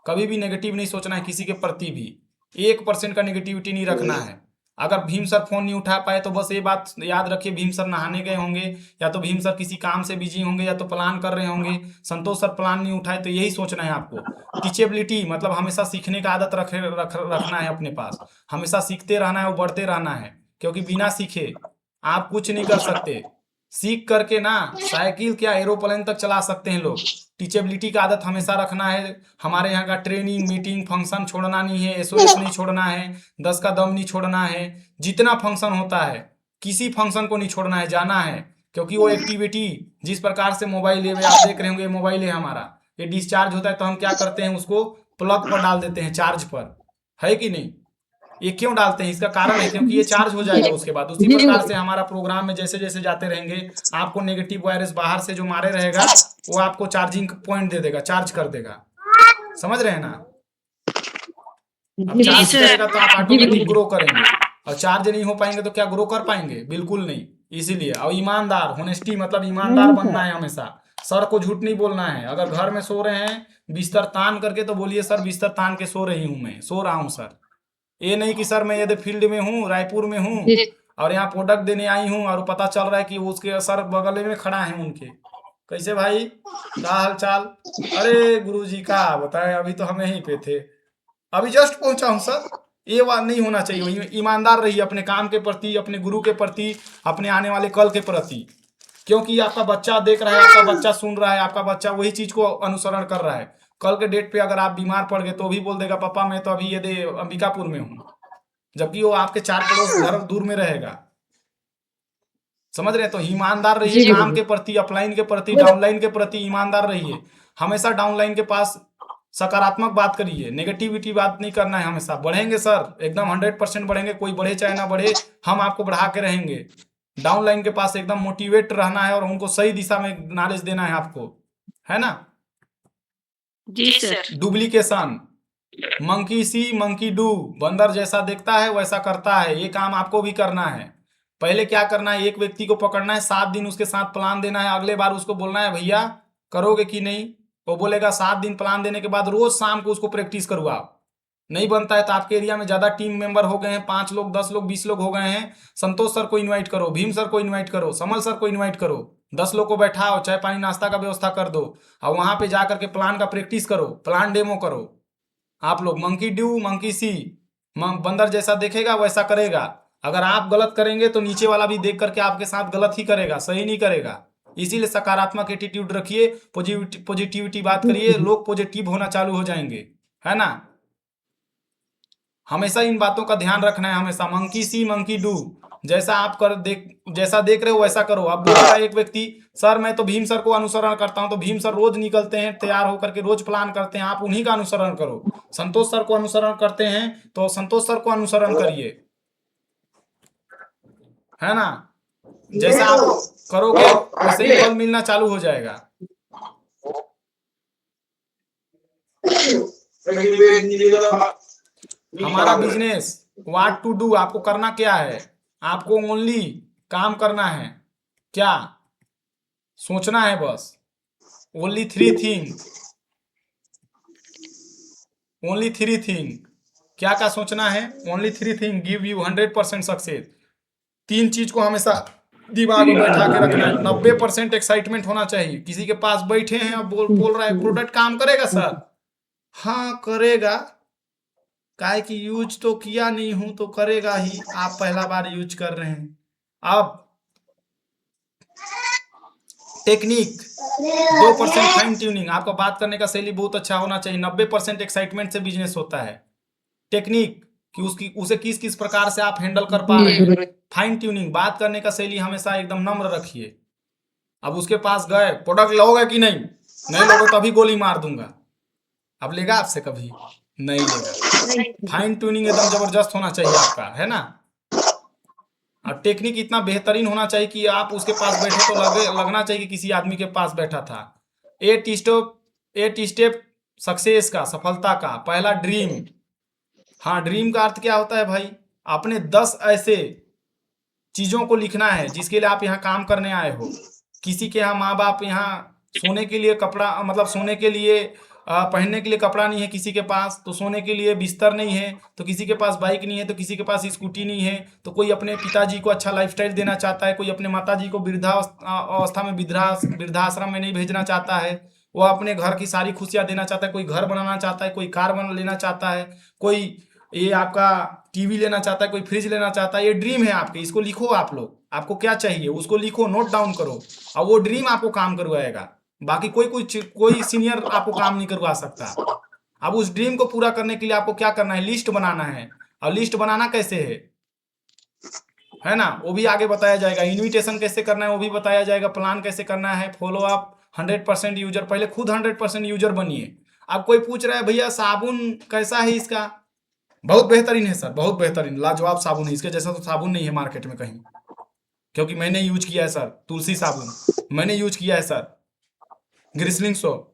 कभी भी नेगेटिव नहीं सोचना है किसी के प्रति भी। 1% का नेगेटिविटी नहीं रखना है। अगर भीम सर फोन नहीं उठा पाए तो बस ये बात याद रखिए, भीम सर नहाने गए होंगे, या तो भीम सर किसी काम से बिजी होंगे, या तो प्लान कर रहे होंगे। संतोष सर प्लान नहीं उठाए, तो यही सोचना है आपको। टीचेबिलिटी मतलब हमेशा सीखने का आदत रखना है अपने पास, हमेशा सीखते रहना है और बढ़ते रहना है, क्योंकि बिना सीखे आप कुछ नहीं कर सकते। सीख करके ना साइकिल क्या एरोप्लेन तक चला सकते हैं लोग। टीचेबिलिटी का आदत हमेशा रखना है। हमारे यहाँ का ट्रेनिंग, मीटिंग, फंक्शन छोड़ना नहीं है, एसओएस नहीं छोड़ना है, 10 का दम नहीं छोड़ना है। जितना फंक्शन होता है किसी फंक्शन को नहीं छोड़ना है, जाना है, क्योंकि वो एक्टिविटी जिस प्रकार से मोबाइल है, आप देख रहे होंगे मोबाइल है हमारा, ये डिस्चार्ज होता है तो हम क्या करते हैं, उसको प्लग पर डाल देते हैं, चार्ज पर, है कि नहीं? ये क्यों डालते हैं? इसका कारण है क्योंकि ये चार्ज हो जाएगा उसके बाद। उसी प्रकार से हमारा प्रोग्राम में जैसे जैसे जाते रहेंगे, आपको नेगेटिव वायरस बाहर से जो मारे रहेगा वो आपको चार्जिंग पॉइंट दे देगा, चार्ज कर देगा। समझ रहे हैं ना? अब चार्ज करेगा तो आप ऑटोमेटिक ग्रो करेंगे, और चार्ज नहीं हो पाएंगे तो क्या ग्रो कर पाएंगे? बिल्कुल नहीं। इसीलिए और ईमानदार, होनेस्टी मतलब ईमानदार बनना है हमेशा। सर को झूठ नहीं बोलना है। अगर घर में सो रहे हैं बिस्तर तान करके तो बोलिए सर बिस्तर तान के सो रही हूँ, मैं सो रहा हूँ सर। ये नहीं कि सर मैं यदि फील्ड में हूँ, रायपुर में हूँ और यहाँ प्रोडक्ट देने आई हूँ और पता चल रहा है कि उसके सर बगल में खड़ा है उनके, कैसे भाई, क्या हाल चाल? अरे गुरुजी का बताए, अभी तो हम यहीं पे थे, अभी जस्ट पहुंचा हूँ सर। ये बात नहीं होना चाहिए। ईमानदार रहिए अपने काम के प्रति, अपने गुरु के प्रति, अपने आने वाले कल के प्रति, क्योंकि आपका बच्चा देख रहा है, आपका बच्चा सुन रहा है, आपका बच्चा वही चीज को अनुसरण कर रहा है। कल के डेट पे अगर आप बीमार पड़ गए तो भी बोल देगा पापा मैं तो अभी ये अंबिकापुर में हूँ, जबकि वो आपके 4 पड़ोस घर दूर में रहेगा। समझ रहे? तो ईमानदार रहिए काम के प्रति, अपलाइन के प्रति, डाउनलाइन के प्रति ईमानदार रहिए। हमेशा डाउनलाइन के पास सकारात्मक बात करिए, नेगेटिविटी बात नहीं करना है। हमेशा बढ़ेंगे सर, एकदम 100% बढ़ेंगे, कोई बढ़े चाहे ना बढ़े, हम आपको बढ़ा के रहेंगे। डाउनलाइन के पास एकदम मोटिवेट रहना है और उनको सही दिशा में नॉलेज देना है आपको, है ना? जी sir. Duplication, monkey see monkey do, बंदर जैसा देखता है वैसा करता है, ये काम आपको भी करना है। पहले क्या करना है, एक व्यक्ति को पकड़ना है, 7 दिन उसके साथ प्लान देना है, अगले बार उसको बोलना है भैया करोगे कि नहीं, वो बोलेगा 7 दिन प्लान देने के बाद रोज शाम को उसको प्रैक्टिस करवाओ। नहीं बनता है तो आपके एरिया में ज्यादा टीम मेंबर हो गए हैं, 5 लोग 10 लोग 20 लोग हो गए हैं, संतोष सर को इन्वाइट करो, भीम सर को इन्वाइट करो, समल सर को इन्वाइट करो, 10 लोग को बैठाओ, चाय पानी नाश्ता का व्यवस्था कर दो, और वहां पे जाकर के प्लान का प्रैक्टिस करो, प्लान डेमो करो। आप लोग मंकी डू मंकी सी, बंदर जैसा देखेगा वैसा करेगा। अगर आप गलत करेंगे तो नीचे वाला भी देख करके आपके साथ गलत ही करेगा, सही नहीं करेगा। इसीलिए सकारात्मक एटीट्यूड रखिए, पॉजिटिविटी बात करिए, लोग पॉजिटिव होना चालू हो जाएंगे, है ना। हमेशा इन बातों का ध्यान रखना है, हमेशा मंकी सी मंकी डू, जैसा आप जैसा देख रहे हो वैसा करो। अब बोलेगा एक व्यक्ति, सर मैं तो भीम सर को अनुसरण करता हूं, तो भीम सर रोज निकलते हैं तैयार होकर के, रोज प्लान करते हैं, आप उन्हीं का अनुसरण करो। संतोष सर को अनुसरण करते हैं तो संतोष सर को अनुसरण करिए, है ना। जैसा आप करोगे वैसे ही फल मिलना चालू हो जाएगा। हमारा बिजनेस, व्हाट टू डू, आपको करना क्या है, आपको ओनली काम करना है, क्या सोचना है बस। Only three thing, only three thing, क्या क्या सोचना है, only three thing give you 100% success. तीन चीज को हमेशा दिमाग में बैठा के रखना है। 90% एक्साइटमेंट होना चाहिए। किसी के पास बैठे हैं और बोल रहा है प्रोडक्ट काम करेगा सर, हाँ करेगा, काहे कि यूज तो किया नहीं हूं तो करेगा ही, आप पहला बार यूज कर रहे हैं। अब टेक्निक 2% फाइन ट्यूनिंग, आपका बात करने का शैली बहुत अच्छा होना चाहिए। 90% एक्साइटमेंट से बिजनेस होता है। टेक्निक कि उसे किस किस प्रकार से आप हैंडल कर पा रहे हैं। फाइन ट्यूनिंग, बात करने का शैली हमेशा एकदम नम्र रखिए। अब उसके पास गए, प्रोडक्ट लोगे कि नहीं, नहीं लोगे तो अभी गोली मार दूंगा। अब लेगा आपसे, कभी नहीं लेगा। फाइन ट्यूनिंग एकदम जबरदस्त होना चाहिए आपका, है ना। और टेक्निक इतना बेहतरीन होना चाहिए कि आप उसके पास बैठे तो लगना चाहिए कि किसी आदमी के पास बैठा था। 8 स्टेप सक्सेस का, सफलता का। पहला ड्रीम, हाँ ड्रीम का अर्थ क्या होता है भाई, अपने 10 ऐसे चीजों को लिखना है जिसके लिए आप यहाँ काम करने आए हो। किसी के यहाँ माँ बाप यहाँ सोने के लिए कपड़ा, मतलब सोने के लिए पहनने के लिए कपड़ा नहीं है किसी के पास, तो सोने के लिए बिस्तर नहीं है, तो किसी के पास बाइक नहीं है, तो किसी के पास स्कूटी नहीं है, तो कोई अपने पिताजी को अच्छा लाइफस्टाइल देना चाहता है, कोई अपने माताजी को वृद्धावस्था में वृद्धाश्रम में नहीं भेजना चाहता है, वो अपने घर की सारी खुशियां देना चाहता है, कोई घर बनाना चाहता है, कोई कार बना लेना चाहता है, कोई ये आपका टीवी लेना चाहता है, कोई फ्रिज लेना चाहता है। ये ड्रीम है आपके, इसको लिखो आप लोग, आपको क्या चाहिए उसको लिखो, नोट डाउन करो, और वो ड्रीम आपको काम करवाएगा। बाकी कोई सीनियर आपको काम नहीं करवा सकता। अब उस ड्रीम को पूरा करने के लिए आपको क्या करना है, लिस्ट बनाना है। और लिस्ट बनाना कैसे है ना, वो भी आगे बताया जाएगा। इन्विटेशन कैसे करना है वो भी बताया जाएगा। प्लान कैसे करना है, फॉलो अप, 100% यूजर, पहले खुद 100% यूजर बनिए। अब कोई पूछ रहा है भैया साबुन कैसा है इसका, बहुत बेहतरीन है सर, बहुत बेहतरीन लाजवाब साबुन है, इसके जैसा तो साबुन नहीं है मार्केट में कहीं, क्योंकि मैंने यूज किया है सर। तुलसी साबुन मैंने यूज किया है सर, ग्रिसलिंग सोप।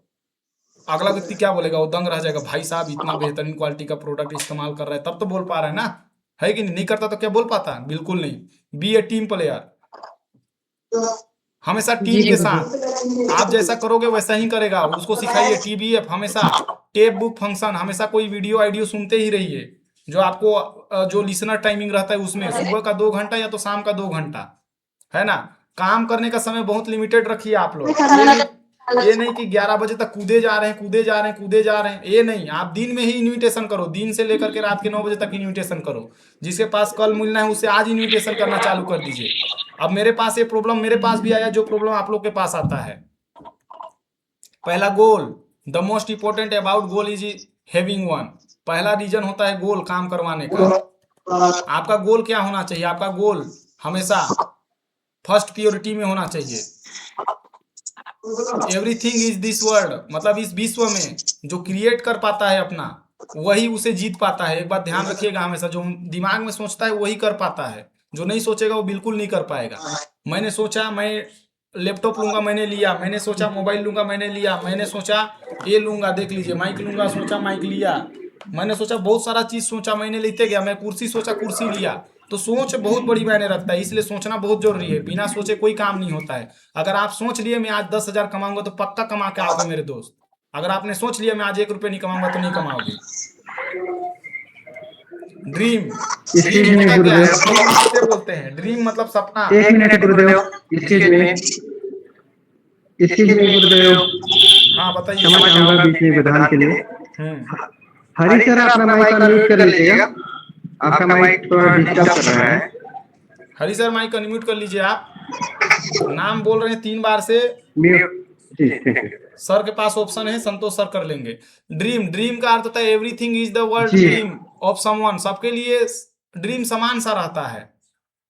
अगला व्यक्ति क्या बोलेगा, वो दंग रह जाएगा, भाई साहब इतना बेहतरीन क्वालिटी का प्रोडक्ट इस्तेमाल कर रहा है, तब तो बोल पा रहा है ना, है कि नहीं करता तो क्या बोल पाता, बिल्कुल नहीं। बी ए टीम प्लेयर, हमेशा टीम के साथ। आप जैसा करोगे वैसा ही करेगा, उसको सिखाइए। TBF हमेशा, टेप बुक फंक्शन, हमेशा कोई वीडियो आइडियो सुनते ही रहिए। जो आपको जो लिसनर टाइमिंग रहता है उसमें सुबह का 2 घंटा या तो शाम का 2 घंटा, है ना। काम करने का समय बहुत लिमिटेड रखिए आप लोग। ये नहीं कि 11 बजे तक कूदे जा रहे हैं, ये नहीं। आप दिन में ही इन्विटेशन करो, दिन से लेकर के रात के 9 बजे तक इन्विटेशन करो। जिसके पास कल मिलना है उससे आज इन्विटेशन करना चालू कर दीजिए। अब मेरे पास ये प्रॉब्लम मेरे पास भी आया, जो प्रॉब्लम आप लोग के पास आता है। पहला goal, the most important about goal is having one. पहला रीजन होता है गोल, काम करवाने का। आपका गोल क्या होना चाहिए, आपका गोल हमेशा फर्स्ट प्योरिटी में होना चाहिए। एवरीथिंग इज दिस वर्ल्ड, मतलब इस विश्व में जो क्रिएट कर पाता है अपना, वही उसे जीत पाता है। एक बात ध्यान रखिएगा, हमेशा जो दिमाग में सोचता है वही कर पाता है, जो नहीं सोचेगा वो बिल्कुल नहीं कर पाएगा। मैंने सोचा मैं लैपटॉप लूंगा, मैंने लिया। मैंने सोचा मोबाइल लूंगा, मैंने लिया। मैंने सोचा ये लूंगा, देख लीजिए माइक लूंगा, सोचा माइक लिया। मैंने सोचा बहुत सारा चीज सोचा, मैंने लेते गया। मैं कुर्सी सोचा, कुर्सी लिया। तो सोच बहुत बड़ी मायने रखता है, इसलिए सोचना बहुत जरूरी है। बिना सोचे कोई काम नहीं होता है। अगर आप सोच लिए मैं आज 10,000 कमाऊंगा तो पक्का कमा के आओगे मेरे दोस्त। अगर आपने सोच लिया मैं आज 1 रुपये नहीं कमाऊंगा तो नहीं कमाओगे। ड्रीम, ड्रीम होता क्या है, ड्रीम किसे बोलते हैं, ड्रीम मतलब सपना। एक मिनट गुरुदेव, इसके लिए गुरुदेव हाँ बताइए। क्षमा चाहूंगा बीच में विधान के लिए। हरी सर, अपना माइक अनम्यूट कर लीजिएगा, आपका माइक थोड़ा डिस्टर्ब कर रहा है। हरी सर माइक अनम्यूट कर लीजिए। आप नाम बोल रहे हैं 3 बार से। म्यूट जी, थैंक यू। सर के पास ऑप्शन है, संतोष सर कर लेंगे। ड्रीम, ड्रीम का अर्थ होता है एवरीथिंग इज द वर्ल्ड जी। Dream of someone. सबके लिए ड्रीम समान सा रहता है।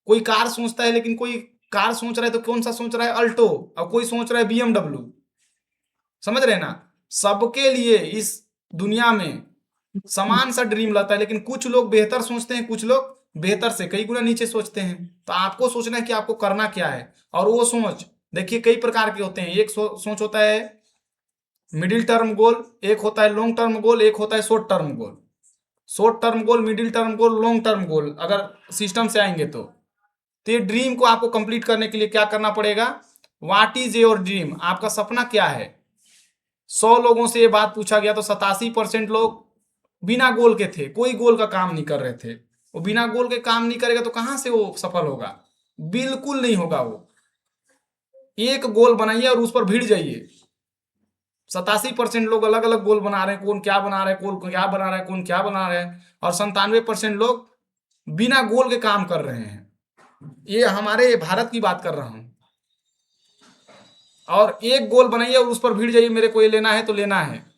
कोई कार सोचता है, लेकिन कोई कार सोच रहा है तो कौन सा सोच रहा है, अल्टो, और कोई सोच रहा है BMW। समझ रहे हैं ना? सबके लिए इस दुनिया में समान सा ड्रीम रहता है, लेकिन कुछ लोग बेहतर सोचते हैं, कुछ लोग बेहतर से कई गुना नीचे सोचते हैं। तो आपको सोचना है कि आपको करना क्या है। और वो सोच देखिए कई प्रकार के होते हैं। एक सोच होता है मिडिल टर्म गोल, एक होता है लॉन्ग टर्म गोल, एक होता है short term goal. Short term goal, middle term goal, long term goal अगर सिस्टम से आएंगे तो ये ड्रीम को आपको कंप्लीट करने के लिए क्या करना पड़ेगा? What is your dream? आपका सपना क्या है? 100 लोगों से ये बात पूछा गया तो 87% लोग बिना गोल के थे, कोई गोल का काम नहीं कर रहे थे। वो बिना गोल के काम नहीं करेगा तो कहां से वो सफल होगा? बिल्कुल नहीं होगा। वो एक गोल बनाइए और उस पर भिड़ जाइए। 87% लोग अलग अलग गोल बना रहे हैं, कौन क्या बना रहा है, कौन क्या बना रहा है, कौन क्या बना रहा है, और 97% लोग बिना गोल के काम कर रहे हैं। ये हमारे भारत की बात कर रहा हूं। और एक गोल बनाइए और उस पर भिड़ जाइए, मेरे को ये लेना है तो लेना है।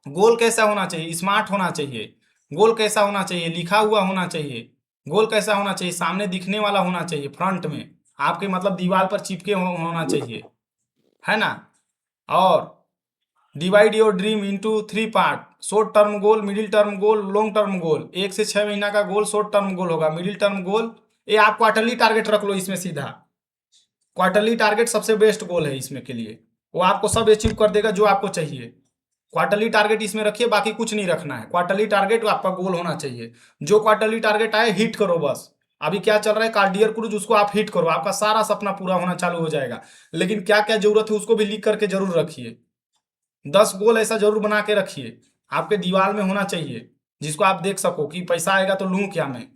गोल कैसा होना चाहिए? स्मार्ट होना चाहिए। गोल कैसा होना चाहिए? लिखा हुआ होना चाहिए। गोल कैसा होना चाहिए? सामने दिखने वाला होना चाहिए, फ्रंट में आपके मतलब दीवार पर चिपके होना चाहिए, है ना? और divide your dream into 3 part. Short term goal, middle term goal, long term goal. 1 से 6 महीना का गोल शॉर्ट टर्म गोल होगा। मिडिल टर्म गोल, ये आप क्वार्टरली टारगेट रख लो इसमें सीधा। क्वार्टरली टारगेट सबसे बेस्ट गोल है इसमें के लिए। वो आपको सब अचीव कर देगा जो आपको चाहिए। क्वार्टरली टारगेट इसमें रखिए, बाकी कुछ नहीं रखना है। क्वार्टरली टारगेट आपका गोल होना चाहिए। जो क्वार्टरली टारगेट आए हिट करो बस। अभी क्या चल रहा है कार्डियर क्रूज, उसको आप हिट करो, आपका सारा सपना पूरा होना चालू हो जाएगा। लेकिन क्या क्या जरूरत है उसको भी लिख करके जरूर रखिए। 10 गोल ऐसा जरूर बना के रखिए, आपके दीवार में होना चाहिए, जिसको आप देख सको कि पैसा आएगा तो लूं क्या मैं,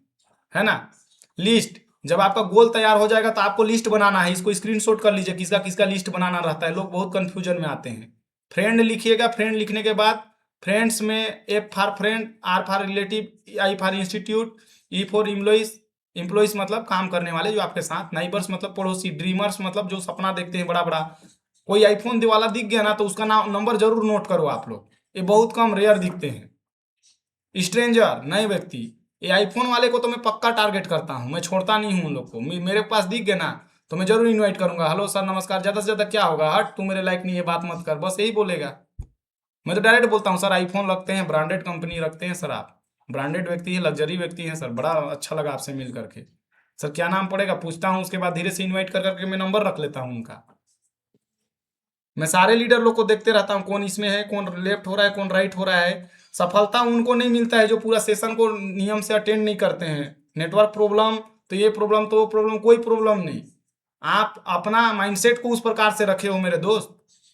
है ना? लिस्ट, जब आपका गोल तैयार हो जाएगा तो आपको लिस्ट बनाना है। इसको स्क्रीनशॉट कर लीजिए, किसका किसका लिस्ट बनाना रहता है। लोग बहुत कंफ्यूजन में आते हैं। फ्रेंड लिखिएगा। फ्रेंड लिखने के बाद फ्रेंड्स में F for friend, R for relative, I for institute, E for employees. Employees मतलब काम करने वाले जो आपके साथ। नाइबर्स मतलब पड़ोसी। ड्रीमर्स मतलब जो सपना देखते हैं बड़ा बड़ा। कोई आईफोन वाला दिख गया ना तो उसका नाम नंबर जरूर नोट करो आप लोग, ये बहुत कम रेयर दिखते हैं। स्ट्रेंजर, नए व्यक्ति, ये आईफोन वाले को तो मैं पक्का टारगेट करता हूं, मैं छोड़ता नहीं हूं उन लोग को। मेरे पास दिख गया ना तो मैं जरूर इनवाइट करूंगा। हेलो सर, नमस्कार। ज्यादा से ज्यादा क्या होगा, हट तू मेरे लायक नहीं है, बात मत कर, बस यही बोलेगा। मैं तो डायरेक्ट बोलता हूँ सर आईफोन रखते हैं, ब्रांडेड कंपनी रखते हैं सर, आप ब्रांडेड व्यक्ति हैं, लग्जरी व्यक्ति हैं सर, बड़ा अच्छा लगा आपसे मिल करके। सर क्या नाम पड़ेगा पूछता हूँ, उसके बाद धीरे से इन्वाइट कर करके मैं नंबर रख लेता हूँ उनका। मैं सारे लीडर लोग को देखते रहता हूँ, कौन इसमें है, कौन लेफ्ट हो रहा है, कौन राइट हो रहा है। सफलता उनको नहीं मिलता है जो पूरा सेशन को नियम से अटेंड नहीं करते हैं। नेटवर्क प्रॉब्लम तो ये प्रॉब्लम तो वो प्रॉब्लम, कोई प्रॉब्लम नहीं। आप अपना माइंडसेट को उस प्रकार से रखे हो मेरे दोस्त।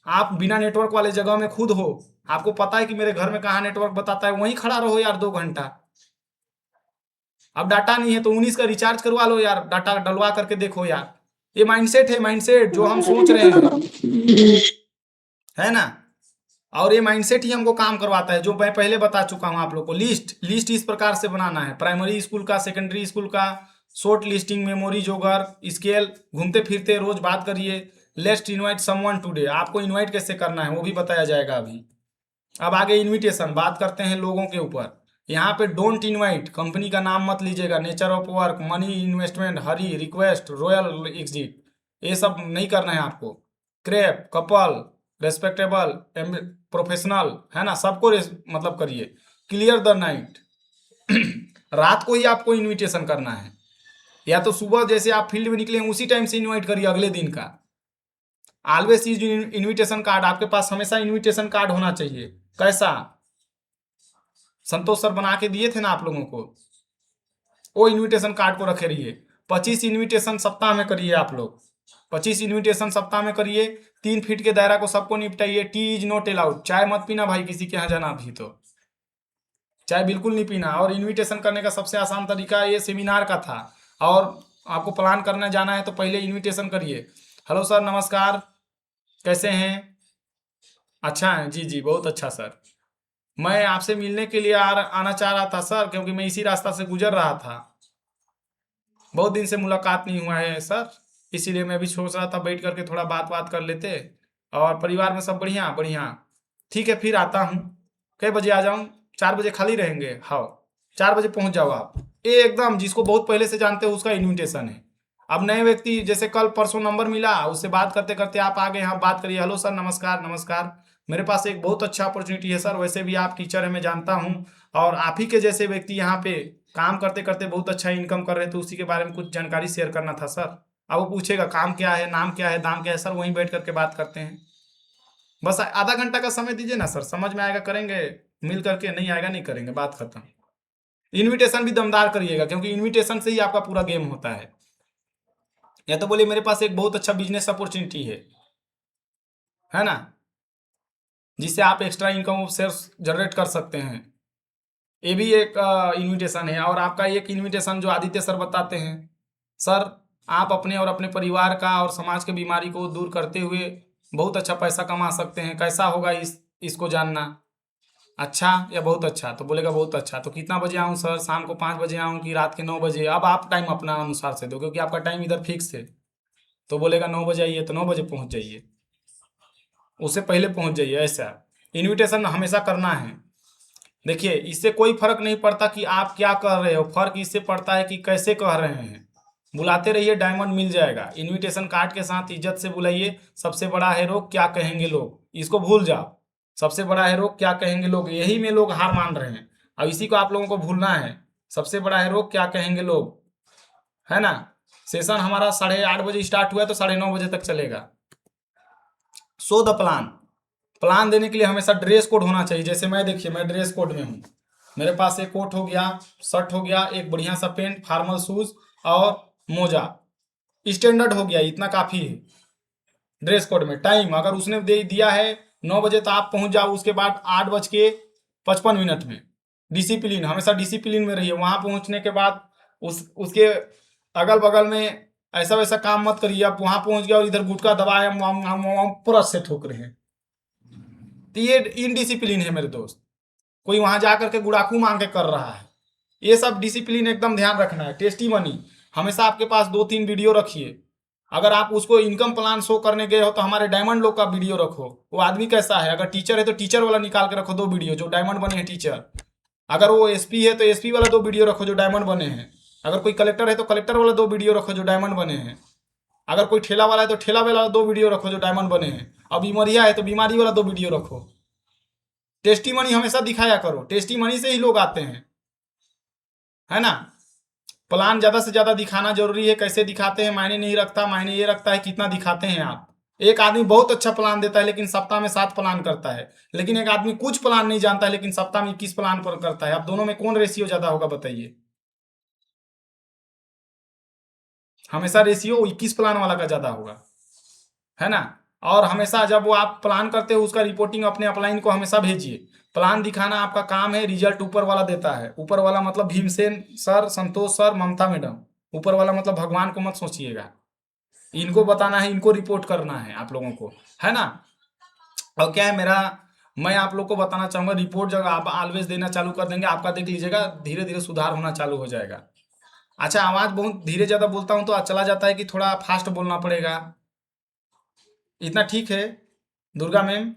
आप बिना नेटवर्क वाले जगह में खुद हो, आपको पता है कि मेरे घर में कहाँ नेटवर्क बताता है, वहीं खड़ा रहो यार 2 घंटा। अब डाटा नहीं है तो 19 का रिचार्ज करवा लो यार, डाटा डलवा करके देखो यार। ये माइंडसेट है, माइंडसेट जो हम सोच रहे हैं, है ना? और ये माइंडसेट ही हमको काम करवाता है, जो मैं पहले बता चुका हूं आप लोग को। लिस्ट इस प्रकार से बनाना है। प्राइमरी स्कूल का, सेकेंडरी स्कूल का, शॉर्ट लिस्टिंग, मेमोरी जोगर, स्केल, घूमते फिरते रोज बात करिए। लेट्स इनवाइट समवन टुडे, आपको इनवाइट कैसे करना है वो भी बताया जाएगा अभी। अब आगे इनविटेशन, बात करते हैं लोगों के ऊपर। यहाँ पे डोंट इनवाइट, कंपनी का नाम मत लीजिएगा, nature of work, money investment, Hari, request, royal exit, ये सब नहीं करना है आपको। क्रैप, कपल, रेस्पेक्टेबल, प्रोफेशनल, है ना, सबको मतलब करिए। क्लियर द नाइट, रात को ही आपको इनविटेशन करना है, या तो सुबह जैसे आप फील्ड में निकले हैं उसी टाइम से इनवाइट करिए अगले दिन का। ऑलवेज यूज इनविटेशन कार्ड, आपके पास हमेशा इनविटेशन कार्ड होना चाहिए। कैसा? संतोष सर बना के दिए थे ना आप लोगों को, वो इनविटेशन कार्ड को रखे रहिए। 25 इनविटेशन सप्ताह में करिए आप लोग, 25 इनविटेशन सप्ताह में करिए। 3 फीट के दायरा को सबको निपटाइए। टी इज नॉट अलाउड, चाय मत पीना भाई किसी के यहाँ जाना भी तो, चाय बिल्कुल नहीं पीना। और इनविटेशन करने का सबसे आसान तरीका ये सेमिनार का था। और आपको प्लान करने जाना है तो पहले इनविटेशन करिए। हेलो सर, नमस्कार, कैसे हैं? अच्छा है जी जी, बहुत अच्छा सर। मैं आपसे मिलने के लिए आना चाह रहा था सर, क्योंकि मैं इसी रास्ता से गुजर रहा था। बहुत दिन से मुलाकात नहीं हुआ है सर, इसीलिए मैं भी सोच रहा था बैठ करके थोड़ा बात बात कर लेते। और परिवार में सब बढ़िया बढ़िया? ठीक है, फिर आता हूँ। कै बजे आ जाऊँ? 4 बजे खाली रहेंगे? हाँ, 4 बजे पहुँच जाओ आप। ये एकदम जिसको बहुत पहले से जानते हो उसका इन्विटेशन है। अब नए व्यक्ति जैसे कल परसों नंबर मिला, उससे बात करते करते आप आ गए, यहाँ बात करिए, हेलो सर, नमस्कार नमस्कार, मेरे पास एक बहुत अच्छा अपॉर्चुनिटी है सर, वैसे भी आप टीचर है मैं जानता हूँ, और आप ही के जैसे व्यक्ति यहाँ पे काम करते करते बहुत अच्छा इनकम कर रहे थे, उसी के बारे में कुछ जानकारी शेयर करना था सर। अब वो पूछेगा काम क्या है, नाम क्या है, दाम क्या है, सर वहीं बैठ करके बात करते हैं। बस आधा घंटा का समय दीजिए ना सर, समझ में आएगा करेंगे मिल करके, नहीं आएगा नहीं करेंगे, बात खत्म। इनविटेशन भी दमदार करिएगा, क्योंकि इनविटेशन से ही आपका पूरा गेम होता है। या तो बोलिए मेरे पास एक बहुत अच्छा बिजनेस अपॉर्चुनिटी है ना, जिससे आप एक्स्ट्रा इनकम सोर्स जनरेट कर सकते हैं। ये भी एक इनविटेशन है। और आपका एक इनविटेशन जो आदित्य सर बताते हैं, सर आप अपने और अपने परिवार का और समाज के बीमारी को दूर करते हुए बहुत अच्छा पैसा कमा सकते हैं, कैसा होगा इसको जानना? अच्छा या बहुत अच्छा? तो बोलेगा बहुत अच्छा। तो कितना बजे आऊँ सर, शाम को 5 बजे आऊँ कि रात के 9 बजे? अब आप टाइम अपना अनुसार से दो, क्योंकि आपका टाइम इधर फिक्स है। तो बोलेगा 9 बजे आइए, तो 9 बजे पहुँच जाइए, उससे पहले पहुँच जाइए। ऐसा इन्विटेशन हमेशा करना है। देखिए, इससे कोई फर्क नहीं पड़ता कि आप क्या कह रहे हो, फर्क इससे पड़ता है कि कैसे कह रहे हैं। बुलाते रहिए, डायमंड मिल जाएगा। इनविटेशन कार्ड के साथ इज्जत से बुलाइए। सबसे बड़ा है रोग क्या कहेंगे लोग, इसको भूल जाओ। सबसे बड़ा है रोग क्या कहेंगे लोग, यही में लोग हार मान रहे हैं। अब इसी को आप लोगों को भूलना है। सबसे बड़ा है रोग क्या कहेंगे लोग, है ना। सेशन हमारा 8:30 बजे स्टार्ट हुआ है, तो 9:30 बजे तक चलेगा। So the plan. प्लान देने के लिए हमेशा ड्रेस कोड होना चाहिए। जैसे मैं, देखिए मैं ड्रेस कोड में हूँ, मेरे पास एक कोट हो गया, शर्ट हो गया, एक बढ़िया सा पेंट, फॉर्मल शूज और मोजा, स्टैंडर्ड हो गया, इतना काफी है ड्रेस कोड में। टाइम अगर उसने दे दिया है 9 बजे, तो आप पहुंच जाओ उसके बाद 8:55 में। डिसिप्लिन, हमेशा डिसिप्लिन में रहिए। वहां पहुंचने के बाद उसके अगल बगल में ऐसा वैसा काम मत करिए। आप वहां पहुंच गया और इधर गुटखा दबाए पूरा से ठोक रहे हैं, तो ये इनडिसिप्लिन है मेरे दोस्त। कोई वहां जा करके गुड़ाकू मांग के कर रहा है, ये सब डिसिप्लिन एकदम ध्यान रखना है। टेस्टी मनी हमेशा आपके पास 2-3 वीडियो रखिए। अगर आप उसको इनकम प्लान शो करने गए हो, तो हमारे डायमंड लोग का वीडियो रखो, वो आदमी कैसा है। अगर टीचर है तो टीचर वाला निकाल के रखो 2 वीडियो, जो डायमंड बने हैं टीचर। अगर वो एसपी है तो एसपी वाला 2 वीडियो रखो जो डायमंड बने हैं। अगर कोई कलेक्टर है तो कलेक्टर वाला 2 वीडियो रखो जो डायमंड बने हैं। अगर कोई ठेला वाला है तो ठेला वाला 2 वीडियो रखो जो डायमंड बने हैं। अब बीमारिया है तो बीमारी वाला 2 वीडियो रखो। टेस्टी मनी हमेशा दिखाया करो, टेस्टी मनी से ही लोग आते हैं, है ना। प्लान ज्यादा से ज्यादा दिखाना जरूरी है। कैसे दिखाते हैं मायने नहीं रखता, मायने ये रखता है कितना दिखाते हैं आप। एक आदमी बहुत अच्छा प्लान देता है लेकिन सप्ताह में 7 प्लान करता है, लेकिन एक आदमी कुछ प्लान नहीं जानता है लेकिन सप्ताह में 21 प्लान पर करता है। अब दोनों में कौन रेशियो ज्यादा होगा बताइए? हमेशा रेशियो 21 प्लान वाला का ज्यादा होगा, है ना। और हमेशा जब वो आप प्लान करते हो उसका रिपोर्टिंग अपने अपलाइन को हमेशा भेजिए। प्लान दिखाना आपका काम है, रिजल्ट ऊपर वाला देता है। ऊपर वाला मतलब भीमसेन सर, संतोष सर, ममता मैडम। ऊपर वाला मतलब भगवान को मत सोचिएगा, इनको बताना है, इनको रिपोर्ट करना है आप लोगों को, है ना। और क्या है मेरा, मैं आप लोग को बताना चाहूंगा, रिपोर्ट जब आप ऑलवेज देना चालू कर देंगे, आपका देख लीजिएगा धीरे धीरे सुधार होना चालू हो जाएगा। अच्छा, आवाज बहुत धीरे ज्यादा बोलता हूँ तो चला जाता है कि थोड़ा फास्ट बोलना पड़ेगा? इतना ठीक है दुर्गा मैम?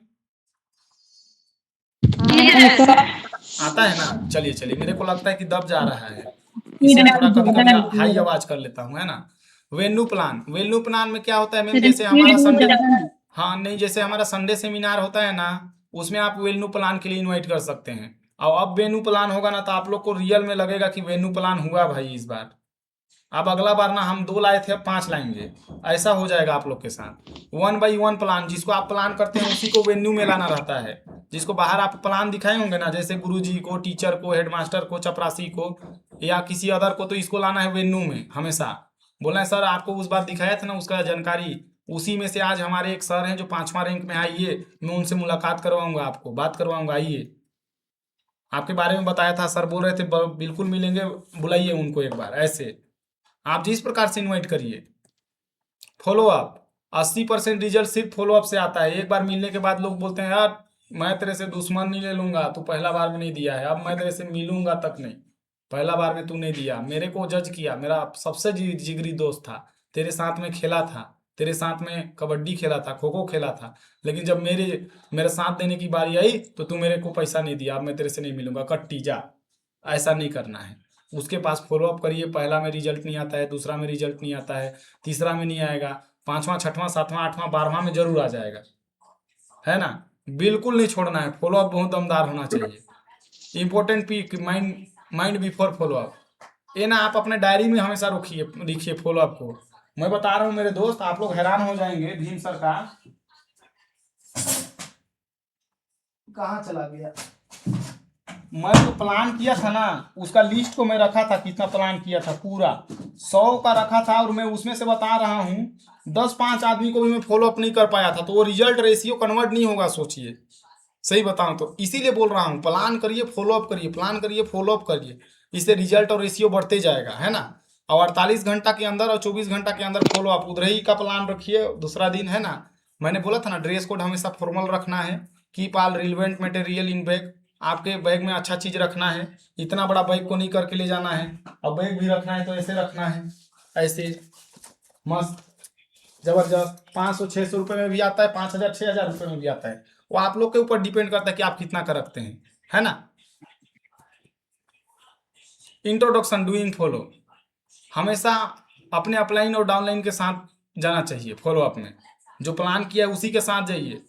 आता है ना? चलिए चलिए, मेरे को लगता है कि दब जा रहा है, इसलिए थोड़ा कभी कभी हाई आवाज कर लेता हूँ, है ना। वेन्यू प्लान में क्या होता है मैम, जैसे हमारा संडे, हाँ नहीं, जैसे हमारा संडे सेमिनार होता है ना, उसमें आप वेन्यू प्लान के लिए इनवाइट कर सकते हैं। और अब वेन्यू प्लान होगा ना, तो आप लोग को रियल में लगेगा कि वेन्यू प्लान हुआ भाई इस बार। अब अगला बार ना हम 2 लाए थे, अब 5 लाएंगे, ऐसा हो जाएगा आप लोग के साथ। 1 by 1 प्लान, जिसको आप प्लान करते हैं उसी को वेन्यू में लाना रहता है। जिसको बाहर आप प्लान दिखाए होंगे ना, जैसे गुरुजी को, टीचर को, हेडमास्टर को, चपरासी को या किसी अदर को, तो इसको लाना है वेन्यू में हमेशा। बोलना है सर आपको उस बार दिखाया था ना, उसका जानकारी उसी में से। आज हमारे एक सर हैं जो 5वां रैंक में, आइए मैं उनसे मुलाकात करवाऊंगा, आपको बात करवाऊंगा, आइए आपके बारे में बताया था सर, बोल रहे थे बिल्कुल मिलेंगे, बुलाइए उनको एक बार। ऐसे आप जिस प्रकार से इन्वाइट करिए। फॉलो अप, 80% रिजल्ट सिर्फ फॉलो अप से आता है। एक बार मिलने के बाद लोग बोलते हैं यार मैं तेरे से दुश्मन नहीं ले लूंगा, तू पहला बार में नहीं दिया है, अब मैं तेरे से मिलूंगा तक नहीं। पहला बार में तू नहीं दिया, मेरे को जज किया, मेरा सबसे जिगरी दोस्त था, तेरे साथ में खेला था, तेरे साथ में कबड्डी खेला था, खो खो खेला था, लेकिन जब मेरे साथ देने की बारी आई तो तू मेरे को पैसा नहीं दिया, अब मैं तेरे से नहीं मिलूंगा, कट्टी जा। ऐसा नहीं करना है। उसके पास फॉलो अप करिए, पहला में रिजल्ट नहीं आता है, दूसरा में रिजल्ट नहीं आता है, तीसरा में नहीं आएगा, पांचवा छठवां सातवां आठवां 12वां में जरूर आ जाएगा, है ना। बिल्कुल नहीं छोड़ना है, फॉलो अप बहुत दमदार होना चाहिए। Important P mind mind before follow up, ये ना आप अपने डायरी में हमेशा रखिए, लिखिए फॉलो अप को। मैं बता रहा हूँ मेरे दोस्त, आप लोग हैरान हो जाएंगे, भीम सर का कहाँ चला गया। मैं जो प्लान किया था ना, उसका लिस्ट को मैं रखा था, कितना प्लान किया था, पूरा 100 का रखा था, और मैं उसमें से बता रहा हूँ 10-5 आदमी को भी मैं फॉलो अप नहीं कर पाया था, तो वो रिजल्ट रेशियो कन्वर्ट नहीं होगा, सोचिए। सही बताऊं तो इसीलिए बोल रहा हूँ, प्लान करिए फॉलो अप करिए, प्लान करिए फॉलो अप करिए, इससे रिजल्ट और रेशियो बढ़ते जाएगा, है ना। और 48 घंटा के अंदर और 24 घंटा के अंदर फॉलो अप, उधर का प्लान रखिए, दूसरा दिन, है ना। मैंने बोला था ना, ड्रेस कोड हमेशा फॉर्मल रखना है, keep all relevant material in bag, आपके बैग में अच्छा चीज रखना है, इतना बड़ा बैग को नहीं करके ले जाना है, और बैग भी रखना है तो ऐसे रखना है, ऐसे मस्त जबरदस्त। 500-600 रुपये में भी आता है, 5000-6000 रुपये में भी आता है, वो आप लोग के ऊपर डिपेंड करता है कि आप कितना का रखते हैं, है ना। इंट्रोडक्शन डूइंग फॉलो, हमेशा अपने अपलाइन और डाउनलाइन के साथ जाना चाहिए फॉलो अप में, जो प्लान किया है उसी के साथ जाइए,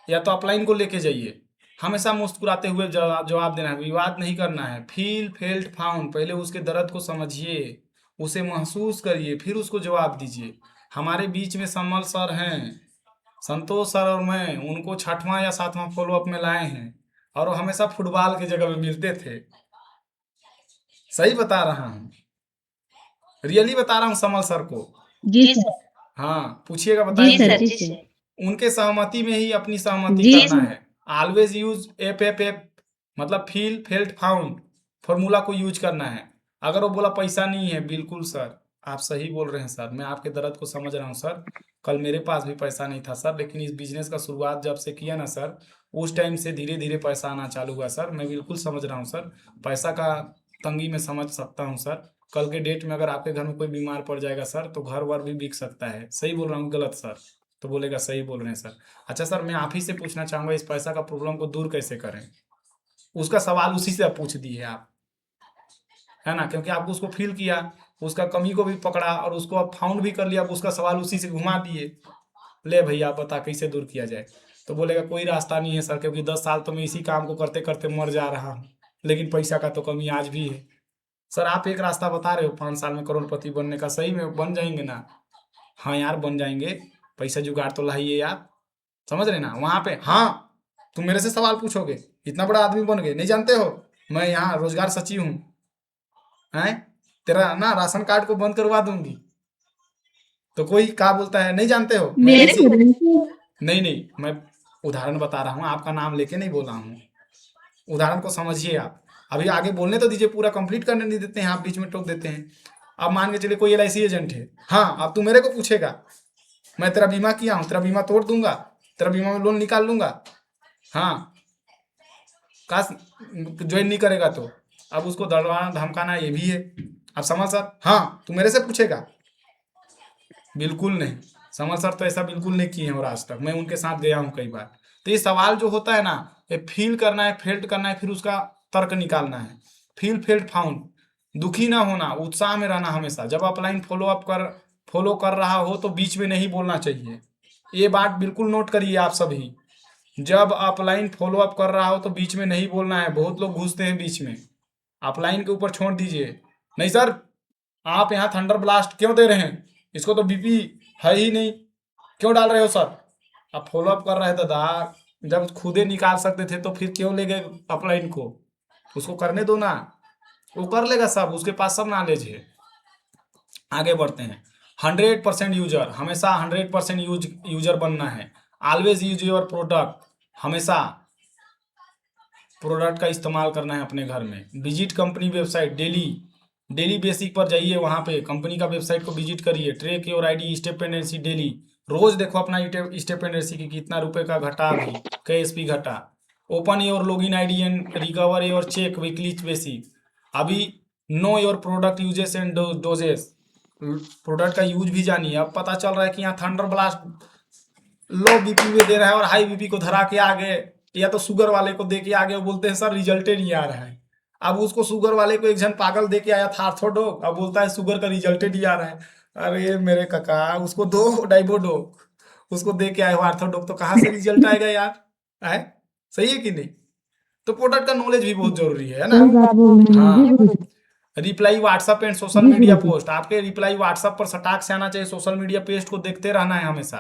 या तो अपलाइन को लेके जाइए, हमेशा मुस्कुराते हुए जवाब देना है, विवाद नहीं करना है। फील फेल्ट फाउंड, पहले उसके दर्द को समझिए, उसे महसूस करिए, फिर उसको जवाब दीजिए। हमारे बीच में समल सर हैं, संतोष सर और मैं उनको 6वां या 7वां फॉलो अप में लाए हैं, और वो हमेशा फुटबॉल की जगह में मिलते थे। सही बता रहा हूँ, रियली बता रहा हूँ समल सर को। जी सर। हाँ पूछिएगा, जी बताइए। सर। जी सर। उनके सहमति में ही अपनी सहमति जी करना है। ऑलवेज यूज एफ मतलब फील फेल्ट फाउंड फॉर्मूला को यूज करना है। अगर वो बोला पैसा नहीं है, बिल्कुल सर आप सही बोल रहे हैं सर, मैं आपके दर्द को समझ रहा हूँ सर, कल मेरे पास भी पैसा नहीं था सर, लेकिन इस बिजनेस का शुरुआत जब से किया ना सर, उस टाइम से धीरे धीरे पैसा आना चालू हुआ सर, मैं बिल्कुल समझ रहा हूँ सर, पैसा का तंगी में समझ सकता हूँ सर। कल के डेट में अगर आपके घर में कोई बीमार पड़ जाएगा सर, तो घर वर भी बिक सकता है। सही बोल रहा हूँ गलत सर? तो बोलेगा सही बोल रहे हैं सर। अच्छा सर, मैं आप ही से पूछना चाहूंगा, इस पैसा का प्रॉब्लम को दूर कैसे करें? उसका सवाल उसी से पूछ दिए आप, है ना, क्योंकि आपको उसको फील किया, उसका कमी को भी पकड़ा, और उसको आप फाउंड भी कर लिया, आप उसका सवाल उसी से घुमा दिए। ले भैया आप बता कैसे दूर किया जाए? तो बोलेगा कोई रास्ता नहीं है सर, क्योंकि 10 साल तो मैं इसी काम को करते करते मर जा रहा हूँ, लेकिन पैसा का तो कमी आज भी है। सर आप एक रास्ता बता रहे हो 5 साल में करोड़पति बनने का, सही में बन जाएंगे ना? हाँ यार बन जाएंगे, पैसा जुगाड़ तो लाइए यार, समझ रहे ना वहां पे। हाँ तुम मेरे से सवाल पूछोगे, इतना बड़ा आदमी बन गए, नहीं जानते हो मैं यहाँ रोजगार सचिव हूँ, हैं तेरा ना राशन कार्ड को बंद करवा दूंगी। तो कोई क्या बोलता है, नहीं जानते हो मेरे को नहीं नहीं, मैं उदाहरण बता रहा हूँ, आपका नाम लेके नहीं बोला हूँ, उदाहरण को समझिए आप। अभी आगे बोलने तो दीजिए, पूरा कंप्लीट करने नहीं देते हैं आप, बीच में टोक देते हैं। अब मान के चलिए कोई LIC एजेंट है, हाँ अब तू मेरे को पूछेगा, मैं तेरा बीमा किया हूँ, तेरा बीमा तोड़ दूंगा, तेरा बीमा में लोन निकाल लूंगा, हाँ काश ज्वाइन नहीं करेगा तो। अब उसको डरवाना धमकाना ये भी है। अब समझ सर, हाँ तू मेरे से पूछेगा? बिल्कुल नहीं, समझ सर तो ऐसा बिल्कुल नहीं किए हैं, और आज तक मैं उनके साथ गया हूँ कई बार। तो ये सवाल जो होता है ना, ये फील करना है, फेल्ट करना है, फिर उसका तर्क निकालना है। फील फेल्ट फाउंड, दुखी ना होना, उत्साह में रहना हमेशा। जब अपलाइन फॉलो कर रहा हो तो बीच में नहीं बोलना चाहिए, ये बात बिल्कुल नोट करिए आप सभी। जब अपलाइन फॉलो अप कर रहा हो तो बीच में नहीं बोलना है, बहुत लोग घुसते हैं बीच में, अपलाइन के ऊपर छोड़ दीजिए। नहीं सर आप यहाँ थंडर ब्लास्ट क्यों दे रहे हैं, इसको तो BP है ही नहीं, क्यों डाल रहे हो सर? अब फॉलो अप कर रहे थे दादा, जब खुदे निकाल सकते थे तो फिर क्यों ले गए अपलाइन को? उसको करने दो ना, वो कर लेगा सब, उसके पास सब नॉलेज है। आगे बढ़ते हैं। 100% यूजर, हमेशा 100% यूजर बनना है। ऑलवेज यूज योर प्रोडक्ट, हमेशा प्रोडक्ट का इस्तेमाल करना है अपने घर में। Visit company website daily basic पर जाइए, वहाँ पे कंपनी का वेबसाइट को विजिट करिए। Track your ID step pendency daily, रोज देखो अपना स्टेप पेंडेंसी की कितना रुपए का घटा, अभी KSP घटा, open your login ID and recover your check weekly basis. अभी know your product uses and doses, product का यूज भी जानिए। अब पता चल रहा है कि यहाँ थंडर ब्लास्ट लो बीपी में दे रहा है और हाई बीपी को धरा के आगे, या तो शुगर वाले को दे के आगे, वो बोलते हैं सर रिजल्ट ही नहीं आ रहा है। अब उसको शुगर वाले को एक जन पागल दे के आया था आर्थोडोक, अब बोलता है शुगर का रिजल्ट ही नहीं आ रहा है। अरे मेरे काका, उसको दो डाइबोडोक, उसको दे के आए हो आर्थोडोक, तो कहाँ से रिजल्ट आएगा यार? है सही है कि नहीं? तो प्रोडक्ट का नॉलेज भी बहुत जरूरी है ना। सही बात बोल रहे हैं जी हाँ, Guruji. Reply WhatsApp and social जी मीडिया गुरुजी। पोस्ट, आपके रिप्लाई व्हाट्सएप पर सटाक से आना चाहिए। सोशल मीडिया पेज को देखते रहना है हमेशा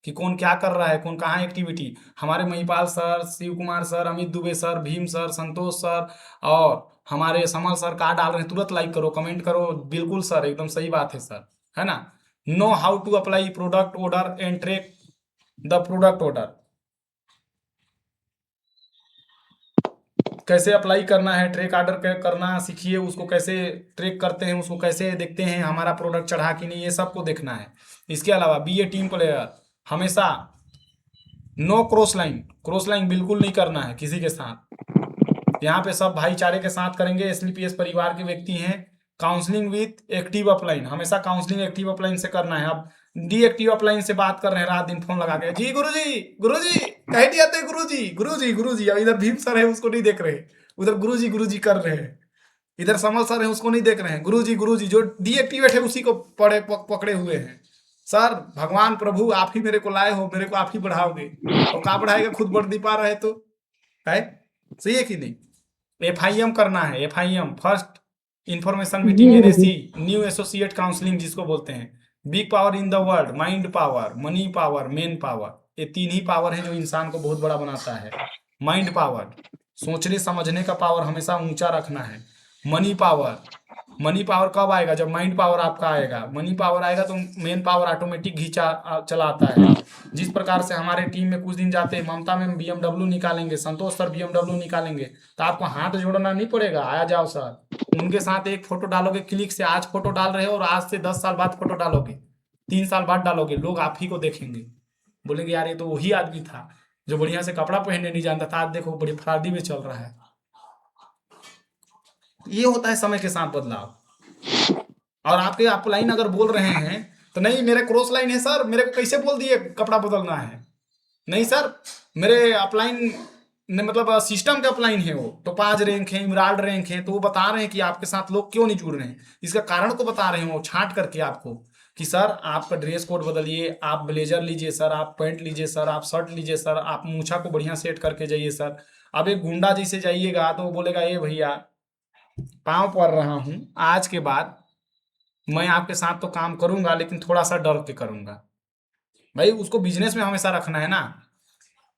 कि कौन क्या कर रहा है, कौन कहाँ एक्टिविटी। हमारे Mahipal sir, Shiv Kumar sir, Amit Dubey sir, Bhim sir, Santosh sir और हमारे समल सर क्या डाल रहे हैं, तुरंत लाइक करो, कमेंट करो। बिल्कुल सर, एकदम सही बात है सर, है ना। Know how to apply product order and track the product order, कैसे अप्लाई करना है, ट्रैक ऑर्डर करना सीखिए। उसको कैसे ट्रैक करते हैं, उसको कैसे देखते हैं हमारा प्रोडक्ट चढ़ा कि नहीं, ये सबको देखना है। इसके अलावा बी ए टीम प्लेयर, हमेशा नो क्रॉस लाइन बिल्कुल नहीं करना है किसी के साथ। यहाँ पे सब भाईचारे के साथ करेंगे। एसलीपीएस परिवार के व्यक्ति हैं। काउंसलिंग विथ एक्टिव अपलाइन, हमेशा काउंसलिंग एक्टिव अपलाइन से करना है। अब डीएक्टिव अपलाइन से बात कर रहे हैं रात दिन फोन लगा के, जी गुरुजी कह दिया थे, गुरुजी। अब इधर भीम सर है उसको नहीं देख रहे, उधर गुरुजी कर रहे हैं। इधर समल सर है उसको नहीं देख रहे हैं, गुरुजी जो डीएक्टिवेट है उसी को पकड़े हुए हैं। सर भगवान प्रभु आप ही मेरे को लाए हो, मेरे को आप ही बढ़ाओगे, और कहाँ बढ़ाएगा, खुद बढ़ नहीं पा रहे तो है। सही है कि नहीं? एफआईएम करना है, एफआईएम फर्स्ट इंफॉर्मेशन जी मीटिंग, गुरुजी। एनएसी न्यू एसोसिएट काउंसलिंग जिसको बोलते हैं। Big power in the world, mind power, money power, main power, ये तीन ही पावर है जो इंसान को बहुत बड़ा बनाता है। माइंड पावर, सोचने समझने का पावर हमेशा ऊंचा रखना है। मनी पावर कब आएगा? जब माइंड पावर आपका आएगा। मनी पावर आएगा तो मेन पावर ऑटोमेटिक चला आता है। जिस प्रकार से हमारे टीम में कुछ दिन जाते हैं, ममता में बीएमडब्ल्यू निकालेंगे, संतोष सर बीएमडब्ल्यू निकालेंगे, तो आपको हाथ जोड़ना नहीं पड़ेगा, आया जाओ सर। उनके साथ एक फोटो डालोगे क्लिक से, आज फोटो डाल रहे हो और आज से 10 साल बाद फोटो डालोगे, 3 साल बाद डालोगे, लोग आप ही को देखेंगे, बोलेंगे यार ये तो वही आदमी था जो बढ़िया से कपड़ा पहनने नहीं जानता था, आज देखो बड़ी फरादी में चल रहा है। ये होता है समय के साथ बदलाव। और आपके अपलाइन अगर बोल रहे हैं तो नहीं मेरे क्रॉस लाइन है सर, मेरे को कैसे बोल दिए कपड़ा बदलना है? नहीं सर, मेरे अपलाइन ने मतलब सिस्टम के अपलाइन है, वो टोपाज रैंक है, इमराल्ड रैंक है, तो वो बता रहे हैं कि आपके साथ लोग क्यों नहीं जुड़ रहे हैं, इसका कारण को बता रहे हैं वो छांट करके आपको कि सर आपका ड्रेस कोड बदलिए, आप ब्लेजर लीजिए सर, आप पैंट लीजिए सर, आप शर्ट लीजिए सर, आप मूछा को बढ़िया सेट करके जाइए सर। अब एक गुंडा जैसे जाइएगा तो वो बोलेगा ये भैया पाँव पड़ रहा हूँ, आज के बाद मैं आपके साथ तो काम करूंगा लेकिन थोड़ा सा डर के करूंगा। भाई उसको बिजनेस में हमेशा रखना है ना,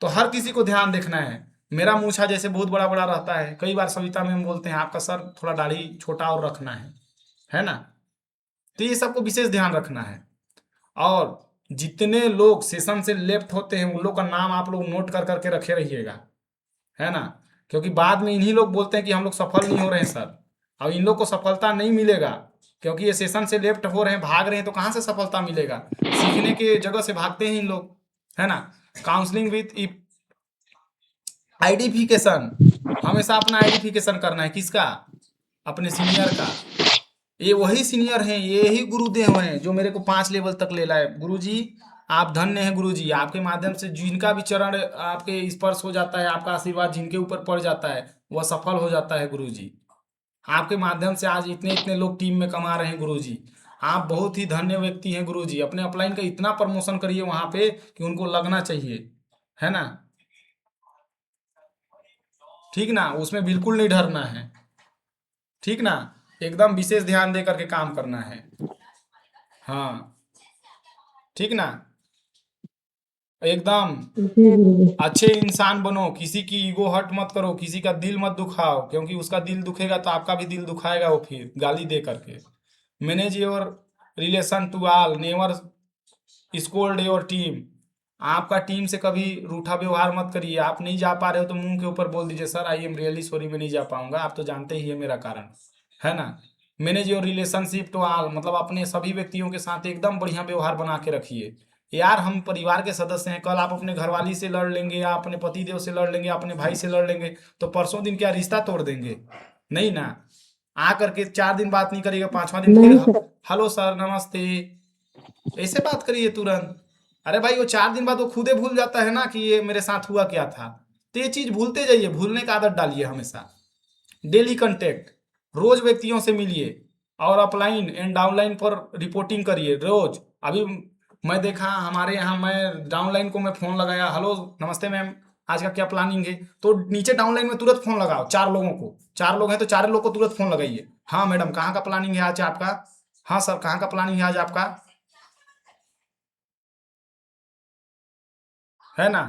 तो हर किसी को ध्यान देखना है। मेरा मूछा जैसे बहुत बड़ा बड़ा रहता है, कई बार सविता में हम बोलते हैं आपका सर थोड़ा दाढ़ी छोटा और रखना है ना। तो ये सबको विशेष ध्यान रखना है। और जितने लोग सेशन से लेफ्ट होते हैं उन लोग का नाम आप लोग नोट कर करके रखे रहिएगा, है ना, क्योंकि बाद में इन्हीं लोग बोलते हैं कि हम लोग सफल नहीं हो रहे हैं सर। अब इन लोग को सफलता नहीं मिलेगा क्योंकि ये सेशन से लेफ्ट हो रहे हैं, भाग रहे हैं, तो कहाँ से सफलता मिलेगा? सीखने के जगह से भागते हैं इन लोग, है ना। काउंसलिंग विथ आइडेंटिफिकेशन, हमेशा अपना आइडेंटिफिकेशन करना है। किसका? अपने सीनियर का। ये वही सीनियर हैं, ये ही गुरुदेव हैं जो मेरे को 5 लेवल तक ले लाए। गुरुजी आप धन्य हैं, गुरुजी आपके माध्यम से जिनका भी चरण आपके स्पर्श हो जाता है, आपका आशीर्वाद जिनके ऊपर पड़ जाता है वह सफल हो जाता है। गुरुजी आपके माध्यम से आज इतने इतने लोग टीम में कमा रहे हैं। गुरुजी आप बहुत ही धन्य व्यक्ति हैं। गुरुजी अपने अपलाइन का इतना प्रमोशन करिए वहां पे कि उनको लगना चाहिए, है ना, ठीक ना। उसमें बिल्कुल नहीं डरना है, ठीक ना, एकदम विशेष ध्यान दे करके काम करना है। हाँ ठीक ना, एकदम जी गुरुजी। अच्छे इंसान बनो, किसी की ईगो हर्ट मत करो, किसी का दिल मत दुखाओ, क्योंकि उसका दिल दुखेगा तो आपका भी दिल दुखाएगा वो फिर गाली दे करके। Manage your relation to all, never scold your team. आपका टीम से कभी रूठा व्यवहार मत करिए। आप नहीं जा पा रहे हो तो मुंह के ऊपर बोल दीजिए sir I am really sorry, मैं नहीं जा पाऊंगा, आप तो जानते ही है मेरा कारण, है ना। Manage your relationship to all, मतलब अपने सभी व्यक्तियों के साथ एकदम बढ़िया व्यवहार बना के रखिए। यार हम परिवार के सदस्य हैं, कल आप अपने घरवाली से लड़ लेंगे या अपने पति देव से लड़ लेंगे, अपने भाई से लड़ लेंगे, तो परसों दिन क्या रिश्ता तोड़ देंगे? नहीं ना। आ करके 4 दिन बात नहीं करिएगा, 5वां दिन फिर हेलो सर नमस्ते, ऐसे बात करिए तुरंत। अरे भाई वो 4 दिन बाद वो खुदे भूल जाता है ना कि ये मेरे साथ हुआ क्या था। तो ये चीज भूलते जाइए, भूलने का आदत डालिए हमेशा। डेली कांटेक्ट, रोज व्यक्तियों से मिलिए और अपलाइन एंड डाउनलाइन पर रिपोर्टिंग करिए रोज। अभी मैं देखा हमारे यहाँ, मैं डाउनलाइन को मैं फोन लगाया, हेलो नमस्ते मैम, आज का क्या प्लानिंग है? तो नीचे डाउनलाइन में तुरंत फोन लगाओ 4 लोगों को, 4 लोग हैं तो 4 लोग को तुरंत फोन लगाइए। हाँ मैडम कहाँ का प्लानिंग है आज आपका? हाँ सर कहाँ का प्लानिंग है आज आपका? है ना।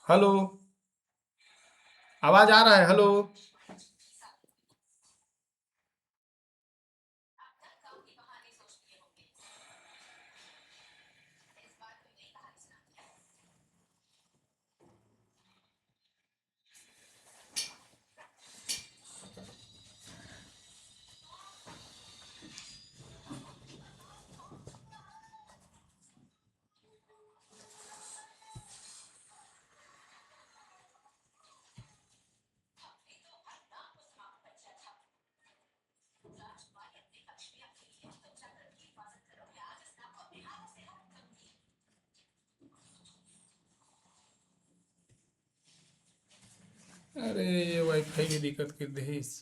हेलो, आवाज आ रहा है? हेलो। अरे ये वाईफाई की दिक्कत कर दी इस।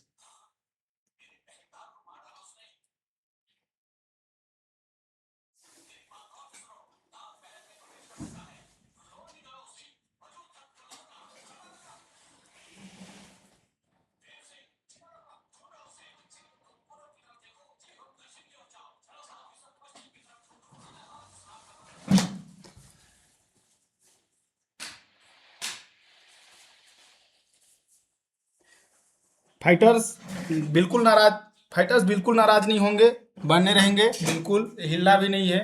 फाइटर्स बिल्कुल नाराज, फाइटर्स बिल्कुल नाराज नहीं होंगे, बने रहेंगे, बिल्कुल हिलना भी नहीं है।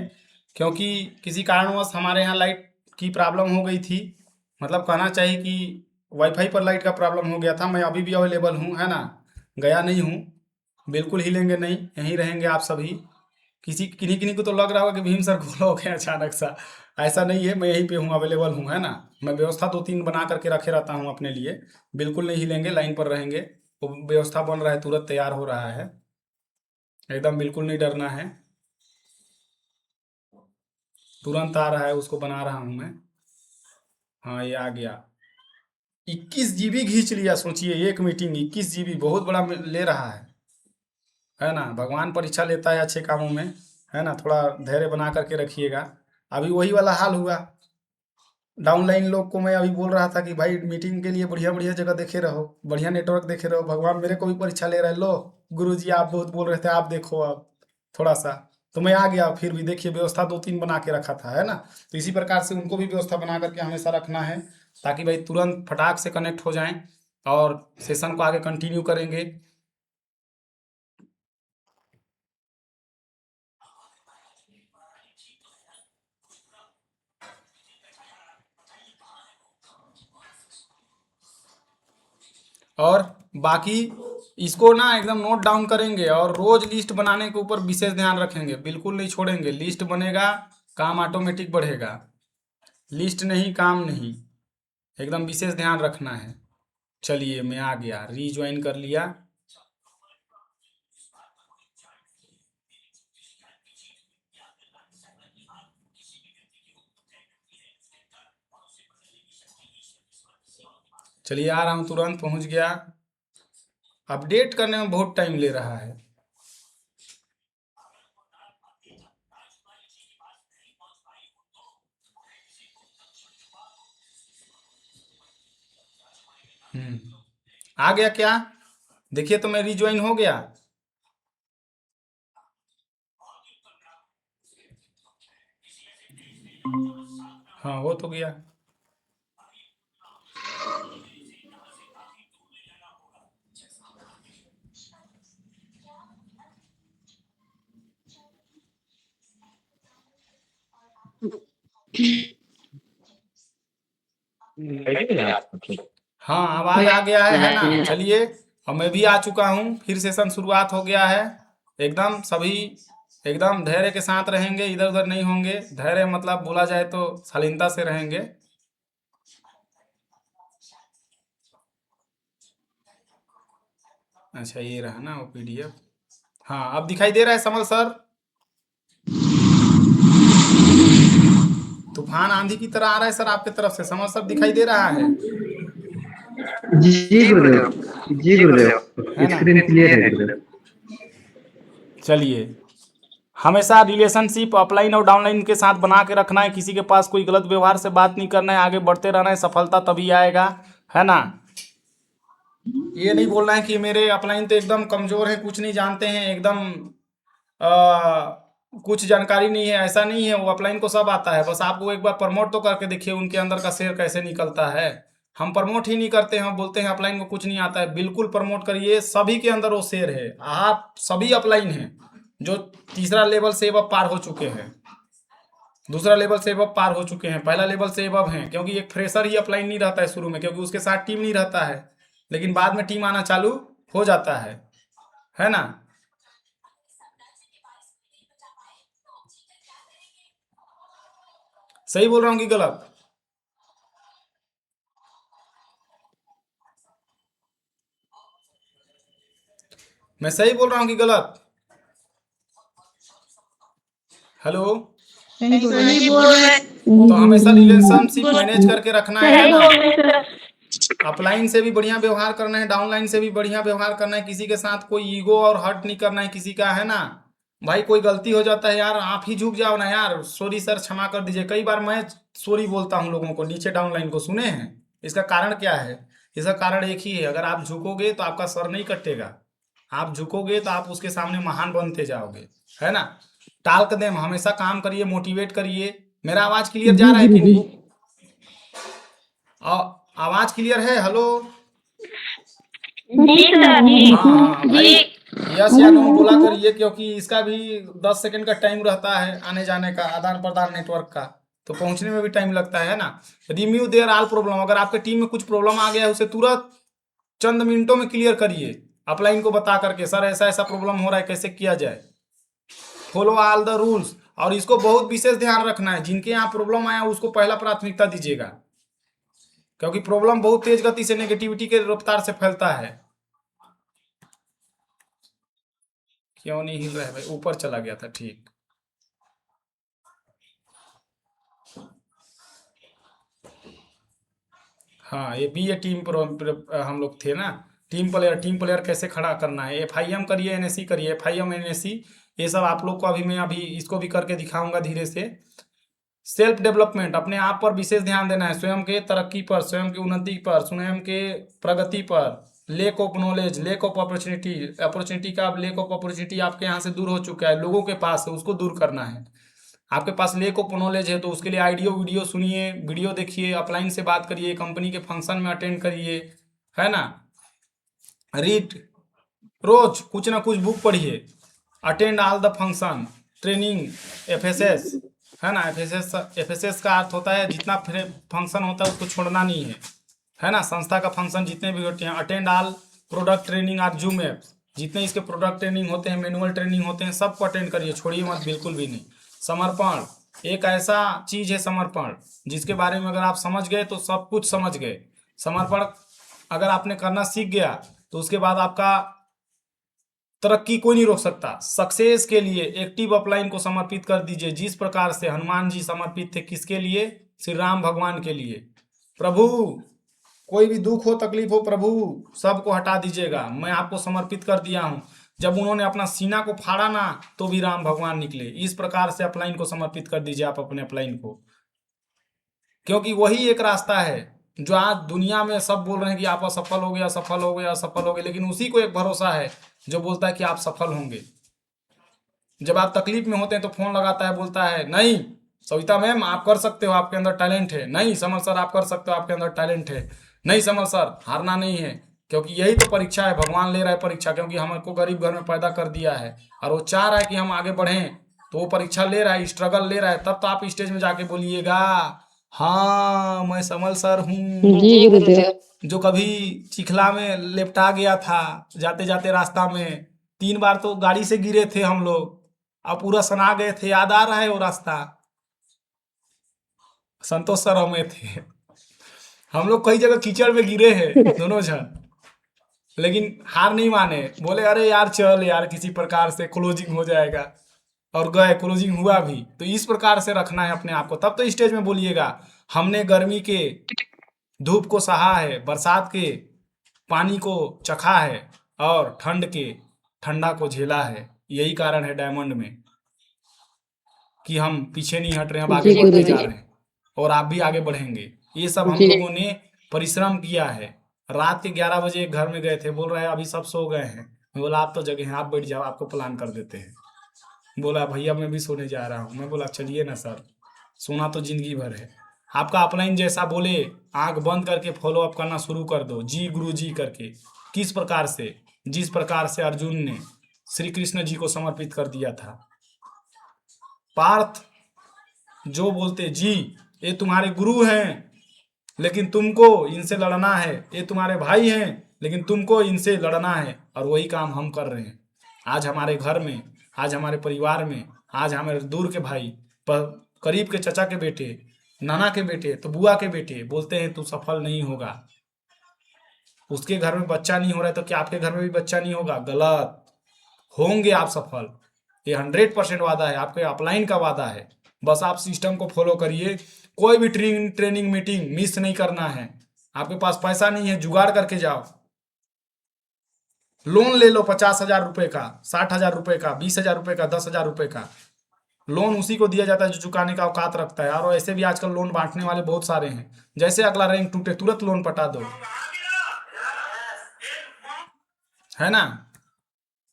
क्योंकि किसी कारणवश हमारे यहाँ लाइट की प्रॉब्लम हो गई थी, मतलब कहना चाहिए कि वाईफाई पर लाइट का प्रॉब्लम हो गया था। मैं अभी भी अवेलेबल हूँ, है ना, गया नहीं हूँ। बिल्कुल हिलेंगे नहीं, यहीं रहेंगे आप सभी। किसी किन्हीं किन्हीं को तो लग रहा होगा कि भीम सर गोला हो गया अचानक सा, ऐसा नहीं है, मैं यहीं पे हूँ, अवेलेबल हूँ, है ना। मैं व्यवस्था 2-3 बना करके रखे रहता हूँ अपने लिए। बिल्कुल नहीं हिलेंगे, लाइन पर रहेंगे। वो व्यवस्था बन रहा है, तुरंत तैयार हो रहा है, एकदम बिल्कुल नहीं डरना है। तुरंत आ रहा है, उसको बना रहा हूँ मैं। हाँ ये आ गया। 21 GB खींच लिया, सोचिए एक मीटिंग 21 GB, बहुत बड़ा ले रहा है ना। भगवान परीक्षा लेता है अच्छे कामों में, है ना, थोड़ा धैर्य बना करके रखिएगा। अभी वही वाला हाल हुआ। डाउनलाइन लोग को मैं अभी बोल रहा था कि भाई मीटिंग के लिए बढ़िया बढ़िया जगह देखे रहो, बढ़िया नेटवर्क देखे रहो। भगवान मेरे को भी परीक्षा ले रहा है, लो गुरुजी आप बहुत बोल रहे थे, आप देखो अब थोड़ा सा। तो मैं आ गया, फिर भी देखिए व्यवस्था 2-3 बना के रखा था, है ना। तो इसी प्रकार से उनको भी व्यवस्था बना करके हमेशा रखना है, ताकि भाई तुरंत फटाक से कनेक्ट हो जाएं और सेशन को आगे कंटिन्यू करेंगे। और बाकी इसको ना एकदम नोट डाउन करेंगे और रोज लिस्ट बनाने के ऊपर विशेष ध्यान रखेंगे, बिल्कुल नहीं छोड़ेंगे। लिस्ट बनेगा, काम ऑटोमेटिक बढ़ेगा। लिस्ट नहीं, काम नहीं, एकदम विशेष ध्यान रखना है। चलिए मैं आ गया, रीज्वाइन कर लिया। चलिए आ रहा हूँ, तुरंत पहुँच गया। अपडेट करने में बहुत टाइम ले रहा है। आ गया क्या? देखिए तो मैं रीज्वाइन हो गया। हाँ हो तो गया। हाँ आवाज आ गया है ना। चलिए अब मैं भी आ चुका हूँ, फिर सेशन शुरुआत हो गया है। एकदम सभी एकदम धैर्य के साथ रहेंगे, इधर उधर नहीं होंगे। धैर्य मतलब बोला जाए तो शालीनता से रहेंगे। अच्छा ये रहा ना वो पीडीएफ। हाँ अब दिखाई दे रहा है समल सर? तूफान आंधी की तरह आ रहा है सर आपके तरफ से, समल सर दिखाई दे रहा है? जी गुरुदेव, जी गुरुदेव, है ना? स्क्रीन क्लियर है गुरुदेव। चलिए, हमेशा रिलेशनशिप अपलाइन और डाउनलाइन के साथ बना के रखना है। किसी के पास कोई गलत व्यवहार से बात नहीं करना है, आगे बढ़ते रहना है, सफलता तभी आएगा, है ना? ये नहीं बोलना है कि मेरे अपलाइन तो एकदम कमजोर है, कुछ नहीं जानते हैं, एकदम कुछ जानकारी नहीं है, ऐसा नहीं है। वो अपलाइन को सब आता है, बस आप वो एक बार प्रमोट तो करके देखिए उनके अंदर का शेर कैसे निकलता है। हम प्रमोट ही नहीं करते हैं, हम बोलते हैं अपलाइन को कुछ नहीं आता है। बिल्कुल प्रमोट करिए, सभी के अंदर वो शेर है। आप सभी अपलाइन हैं जो तीसरा लेवल से अब पार हो चुके हैं, दूसरा लेवल से अब पार हो चुके हैं, पहला लेवल से अब हैं। क्योंकि एक फ्रेशर ही अपलाइन नहीं रहता है शुरू में, क्योंकि उसके साथ टीम नहीं रहता है, लेकिन बाद में टीम आना चालू हो जाता है ना? सही बोल रहा हूँ कि गलत? मैं सही बोल रहा हूँ कि गलत? हेलो? सही बोल रहे सही बोल रहे हैं। तो हमेशा रिलेशनशिप मैनेज करके रखना है सही ना? बोल रहे हैं सर। अपलाइन से भी बढ़िया व्यवहार करना है, डाउनलाइन से भी बढ़िया व्यवहार करना है। किसी के साथ कोई ईगो और हर्ट नहीं करना है किसी का, है ना? भाई कोई गलती हो जाता है यार, आप ही झुक जाओ ना यार, सॉरी सर क्षमा कर दीजिए। कई बार मैं सॉरी बोलता हूँ लोगों को नीचे डाउनलाइन को, सुने हैं? इसका कारण क्या है? इसका कारण एक ही है, अगर आप झुकोगे तो आपका सर नहीं कटेगा। आप झुकोगे तो आप उसके सामने महान बनते जाओगे, है ना? टाल्क देम, हमेशा काम करिए, मोटिवेट करिए। मेरा आवाज क्लियर जा रहा है कि नहीं? आवाज क्लियर है? हेलो? जी सर जी। हाँ हाँ भाई, जी यस या नो बोला करिए, क्योंकि इसका भी 10 सेकंड का टाइम रहता है आने जाने का, आदान प्रदान नेटवर्क का, तो पहुंचने में भी टाइम लगता है ना? रिम्यू देयर ऑल प्रॉब्लम, अगर आपके टीम में कुछ प्रॉब्लम आ गया है उसे तुरंत चंद मिनटों में क्लियर करिए, अपलाइन को बता करके सर ऐसा ऐसा प्रॉब्लम हो रहा है, कैसे किया जाए। Follow all the rules. और इसको बहुत विशेष ध्यान रखना है, जिनके यहाँ प्रॉब्लम आया उसको पहला प्राथमिकता दीजिएगा, क्योंकि प्रॉब्लम बहुत तेज गति से नेगेटिविटी के रफ्तार से फैलता है। क्यों नहीं हिल रहा है भाई? ऊपर चला गया था, ठीक। हाँ ये भी, ये टीम पर हम लोग थे ना, टीम प्लेयर कैसे खड़ा करना है। एफआईएम करिए, एनएससी करिए, एफआईएम एनएससी ये सब आप लोग को अभी मैं अभी इसको भी करके दिखाऊंगा धीरे से। सेल्फ डेवलपमेंट, अपने आप पर विशेष ध्यान देना है, स्वयं के तरक्की पर, स्वयं की उन्नति पर, स्वयं के प्रगति पर। Lake of knowledge, lake of opportunity, opportunity का लेक ऑफ अपॉर्चुनिटी आपके यहाँ से दूर हो चुका है, लोगों के पास है, उसको दूर करना है। आपके पास लेक ऑफ नॉलेज है तो उसके लिए ऑडियो वीडियो सुनिए, वीडियो देखिए, अपलाइन से बात करिए, कंपनी के फंक्शन में अटेंड करिए, है ना? रीड, रोज कुछ ना कुछ बुक पढ़िए, attend all the function, training, FSS, है ना? एफएसएस का अर्थ होता है जितना फंक्शन होता है उसको छोड़ना नहीं है ना? संस्था का फंक्शन जितने भी होते हैं, अटेंड ऑल प्रोडक्ट ट्रेनिंग और जूम ऐप्स, जितने इसके प्रोडक्ट ट्रेनिंग होते हैं, मैनुअल ट्रेनिंग होते हैं, सबको अटेंड करिए, छोड़िए मत बिल्कुल भी नहीं। समर्पण, एक ऐसा चीज है समर्पण जिसके बारे में अगर आप समझ गए तो सब कुछ समझ गए। समर्पण अगर आपने करना सीख गया तो उसके बाद आपका तरक्की कोई नहीं रोक सकता। सक्सेस के लिए एक्टिव अपलाइन को समर्पित कर दीजिए, जिस प्रकार से हनुमान जी समर्पित थे, किसके लिए? श्री राम भगवान के लिए। प्रभु कोई भी दुख हो, तकलीफ हो, प्रभु सबको हटा दीजिएगा, मैं आपको समर्पित कर दिया हूं। जब उन्होंने अपना सीना को फाड़ा ना तो भी राम भगवान निकले। इस प्रकार से अपलाइन को समर्पित कर दीजिए आप अपने अपलाइन को, क्योंकि वही एक रास्ता है जो आज दुनिया में सब बोल रहे हैं कि आप असफल हो गए, असफल हो गए, असफल हो गए, लेकिन उसी को एक भरोसा है जो बोलता है कि आप सफल होंगे। जब आप तकलीफ में होते हैं तो फोन लगाता है, बोलता है नहीं सविता मैम आप कर सकते हो, आपके अंदर टैलेंट है, नहीं समर सर आप कर सकते हो, आपके अंदर टैलेंट है, नहीं समर सर हारना नहीं है, क्योंकि यही तो परीक्षा है, भगवान ले रहा है परीक्षा, क्योंकि हमको गरीब घर में पैदा कर दिया है और वो चाह रहा है कि हम आगे बढ़ें, तो वो परीक्षा ले रहा है, स्ट्रगल ले रहा है, तब तो आप स्टेज में जाके बोलिएगा हाँ मैं समल सर हूँ, जी गुरुदेव। जो कभी चिखला में लेपटा गया था जाते जाते रास्ता में, 3 बार तो गाड़ी से गिरे थे हम लोग, आप पूरा सना गए थे, याद आ रहा है वो रास्ता? संतोष सर हमें थे, हम लोग कई जगह कीचड़ में गिरे हैं दोनों जन, लेकिन हार नहीं माने, बोले अरे यार चल यार किसी प्रकार से क्लोजिंग हो जाएगा, और गए, क्लोजिंग हुआ भी। तो इस प्रकार से रखना है अपने आप को, तब तो स्टेज में बोलिएगा हमने गर्मी के धूप को सहा है, बरसात के पानी को चखा है, और ठंड के ठंडा को झेला है। यही कारण है डायमंड में कि हम पीछे नहीं हट रहे हैं, अब आगे जी बढ़ते गुरुजी। जा रहे हैं, और आप भी आगे बढ़ेंगे। ये सब हम जी लोगों ने परिश्रम किया है। रात के 11 बजे घर में गए थे, बोल रहे हैं अभी सब सो गए हैं। मैं बोला आप तो जगह हैं, आप बैठ जाओ, आपको प्लान कर देते हैं। बोला भैया मैं भी सोने जा रहा हूँ। मैं बोला चलिए ना सर, सोना तो जिंदगी भर है। आपका अपलाइन जैसा बोले, आंख बंद करके फॉलो अप करना शुरू कर दो, जी गुरु जी करके। किस प्रकार से, जिस प्रकार से अर्जुन ने श्री कृष्ण जी को समर्पित कर दिया था। पार्थ जो बोलते जी ये तुम्हारे गुरु हैं, लेकिन तुमको इनसे लड़ना है, ये तुम्हारे भाई हैं, लेकिन तुमको इनसे लड़ना है, और वही काम हम कर रहे हैं। आज हमारे घर में, आज हमारे परिवार में, आज हमारे दूर के भाई, करीब के चचा के बेटे, नाना के बेटे, तो बुआ के बेटे बोलते हैं तू सफल नहीं होगा। उसके घर में बच्चा नहीं हो रहा है तो क्या आपके घर में भी बच्चा नहीं होगा? गलत, होंगे आप सफल। ये 100% वादा है, आपके अपलाइन का वादा है। बस आप सिस्टम को फॉलो करिए, कोई भी ट्रेनिंग मीटिंग मिस नहीं करना है। आपके पास पैसा नहीं है, जुगाड़ करके जाओ, लोन ले लो 50,000 रुपए का, 60,000 रुपए का, 20,000 रुपए का, 10,000 रुपए का लोन उसी को दिया जाता है जो चुकाने का औकात रखता है। और ऐसे भी आजकल लोन बांटने वाले बहुत सारे हैं, जैसे अगला रैंक टूटे तुरंत लोन पटा दो, है ना।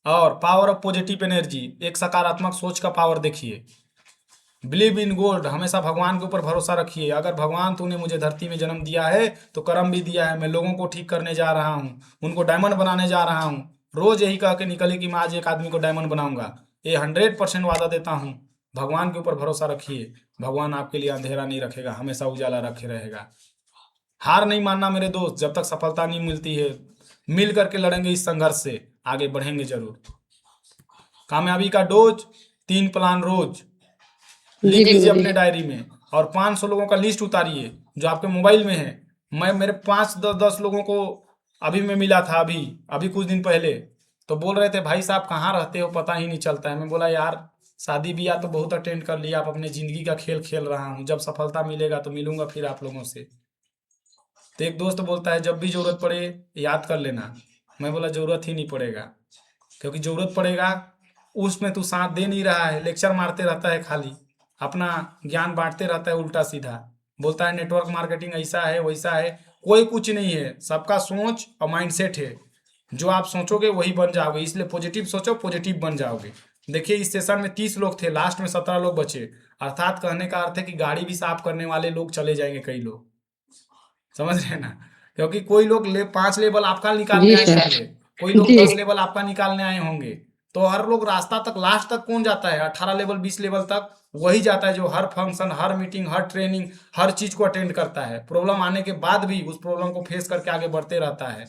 और पावर ऑफ पॉजिटिव एनर्जी, एक सकारात्मक सोच का पावर देखिए। बिलीव इन गॉड, हमेशा भगवान के ऊपर भरोसा रखिए। अगर भगवान तूने मुझे धरती में जन्म दिया है तो कर्म भी दिया है। मैं लोगों को ठीक करने जा रहा हूँ, उनको डायमंड बनाने जा रहा हूँ। रोज यही कह के निकले कि मैं आज एक आदमी को डायमंड बनाऊंगा। ये 100% वादा देता हूँ। भगवान के ऊपर भरोसा रखिए, भगवान आपके लिए अंधेरा नहीं रखेगा, हमेशा उजाला रखे रहेगा। हार नहीं मानना मेरे दोस्त, जब तक सफलता नहीं मिलती है। मिल करके लड़ेंगे इस संघर्ष से, आगे बढ़ेंगे जरूर। कामयाबी का डोज, 3 प्लान रोज लिख जी लीजिए गुरुजी। अपने डायरी में, और 500 लोगों का लिस्ट उतारिए जो आपके मोबाइल में है। मैं मेरे 5-10 लोगों को अभी मैं मिला था, अभी कुछ दिन पहले, तो बोल रहे थे भाई साहब कहाँ रहते हो, पता ही नहीं चलता है। मैं बोला यार शादी ब्याह तो बहुत अटेंड कर लिया, अब अपने जिंदगी का खेल खेल रहा हूँ, जब सफलता मिलेगा तो मिलूंगा फिर आप लोगों से। तो एक दोस्त बोलता है जब भी जरूरत पड़े याद कर लेना। मैं बोला जरूरत ही नहीं पड़ेगा, क्योंकि जरूरत पड़ेगा उसमें तू साथ दे नहीं रहा है, लेक्चर मारते रहता है, खाली अपना ज्ञान बांटते रहता है उल्टा सीधा। बोलता है नेटवर्क मार्केटिंग ऐसा है वैसा है, कोई कुछ नहीं है। सबका सोच और माइंडसेट है, जो आप सोचोगे वही बन जाओगे। इसलिए पॉजिटिव सोचो, पॉजिटिव बन जाओगे। देखिए इस सेशन में 30 लोग थे, लास्ट में 17 लोग बचे। अर्थात कहने का अर्थ है कि गाड़ी भी साफ करने वाले लोग चले जाएंगे कई लोग, समझ रहे हैं ना। क्योंकि कोई लोग 5 लेवल आपका निकालने जी आए सर। होंगे, कोई लोग जी 10 लेवल आपका निकालने आए होंगे। तो हर लोग रास्ता तक, लास्ट तक कौन जाता है? 18 लेवल 20 लेवल तक वही जाता है जो हर फंक्शन, हर मीटिंग, हर ट्रेनिंग, हर चीज को अटेंड करता है। प्रॉब्लम आने के बाद भी उस प्रॉब्लम को फेस करके आगे बढ़ते रहता है।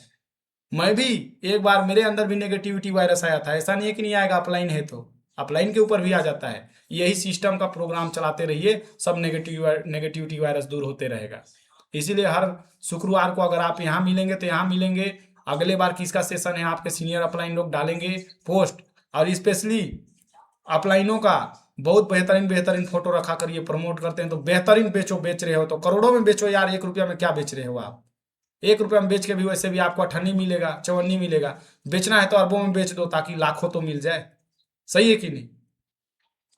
मैं भी एक बार, मेरे अंदर भी नेगेटिविटी वायरस आया था। ऐसा नहीं है कि नहीं आएगा, अपलाइन है तो अपलाइन के ऊपर भी आ जाता है। यही सिस्टम का प्रोग्राम चलाते रहिए, सब नेगेटिविटी वायरस दूर होते रहेगा। इसीलिए हर शुक्रवार को अगर आप यहाँ मिलेंगे तो यहाँ मिलेंगे। अगले बार किसका सेशन है आपके सीनियर अपलाइन लोग डालेंगे पोस्ट, और स्पेशली अपलाइनों का बहुत बेहतरीन बेहतरीन फोटो रखा करिए। प्रमोट करते हैं तो बेहतरीन बेचो, बेच रहे हो तो करोड़ों में बेचो यार। 1 रुपया में क्या बेच रहे हो आप? 1 रुपया में बेच के भी वैसे भी आपको अठन्नी मिलेगा, चवन्नी मिलेगा। बेचना है तो अरबों में बेच दो ताकि लाखों तो मिल जाए। सही है कि नहीं?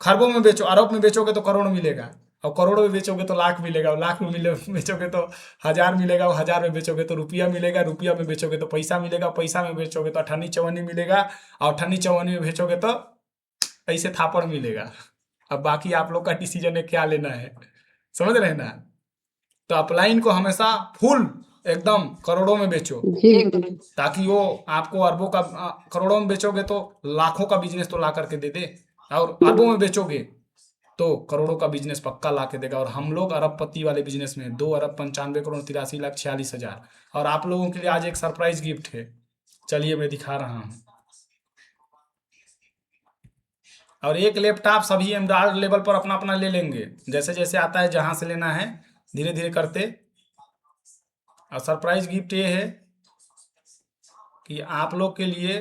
खरबों में बेचो, अरब में बेचोगे तो करोड़ मिलेगा, और करोड़ में बेचोगे तो लाख मिलेगा, और लाख में बेचोगे तो 1000 मिलेगा, और 1000 में बेचोगे तो रुपया मिलेगा, रुपया में बेचोगे तो पैसा मिलेगा, पैसा में बेचोगे तो अठन्नी चवन्नी मिलेगा, और अठन्नी चवन्नी में बेचोगे तो ऐसे थापड़ मिलेगा। अब बाकी आप लोग का डिसीजन है क्या लेना है, समझ रहे हैं ना। तो अपलाइन को हमेशा फुल एकदम करोड़ों में बेचो, जी गुरुजी। ताकि वो आपको अरबों का, करोड़ों में बेचोगे तो लाखों का बिजनेस तो ला करके दे दे, और अरबों में बेचोगे तो करोड़ों का बिजनेस पक्का ला के देगा। और हम लोग अरबपति वाले बिजनेस में 2 अरब 95 करोड़ 83 लाख 46 हजार। और आप लोगों के लिए आज एक सरप्राइज गिफ्ट है, चलिए मैं दिखा रहा हूँ। और एक लैपटॉप सभी एम्ब्रॉयडर लेवल पर अपना अपना ले लेंगे, जैसे जैसे आता है जहाँ से लेना है धीरे धीरे करते। और सरप्राइज गिफ्ट ये है कि आप लोग के लिए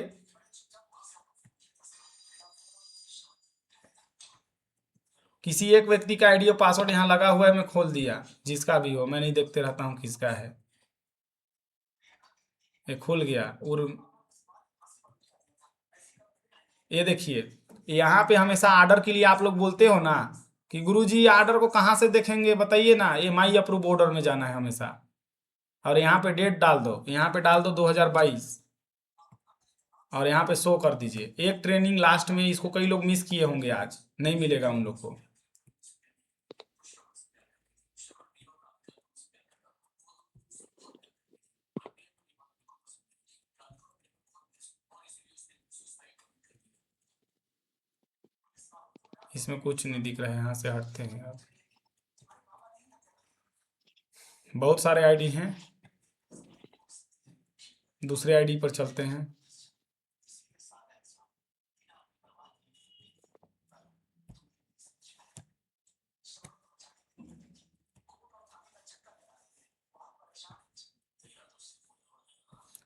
किसी एक व्यक्ति का आईडी और पासवर्ड यहाँ लगा हुआ है, मैं खोल दिया, जिसका भी हो, मैं नहीं देखते रहता हूँ किसका है। ये खुल गया। और ये देखिए, यहाँ पे हमेशा ऑर्डर के लिए आप लोग बोलते हो ना कि गुरुजी ऑर्डर को कहाँ से देखेंगे बताइए ना, ये माई अप्रूव ऑर्डर में जाना है हमेशा। और यहाँ पे डेट डाल दो, यहाँ पे डाल दो 2022 और यहाँ पे शो कर दीजिए। एक ट्रेनिंग लास्ट में, इसको कई लोग मिस किए होंगे, आज नहीं मिलेगा उन लोग को। इसमें कुछ नहीं दिख रहा है, यहाँ से हटते हैं अब। बहुत सारे आईडी हैं, दूसरे आईडी पर चलते हैं।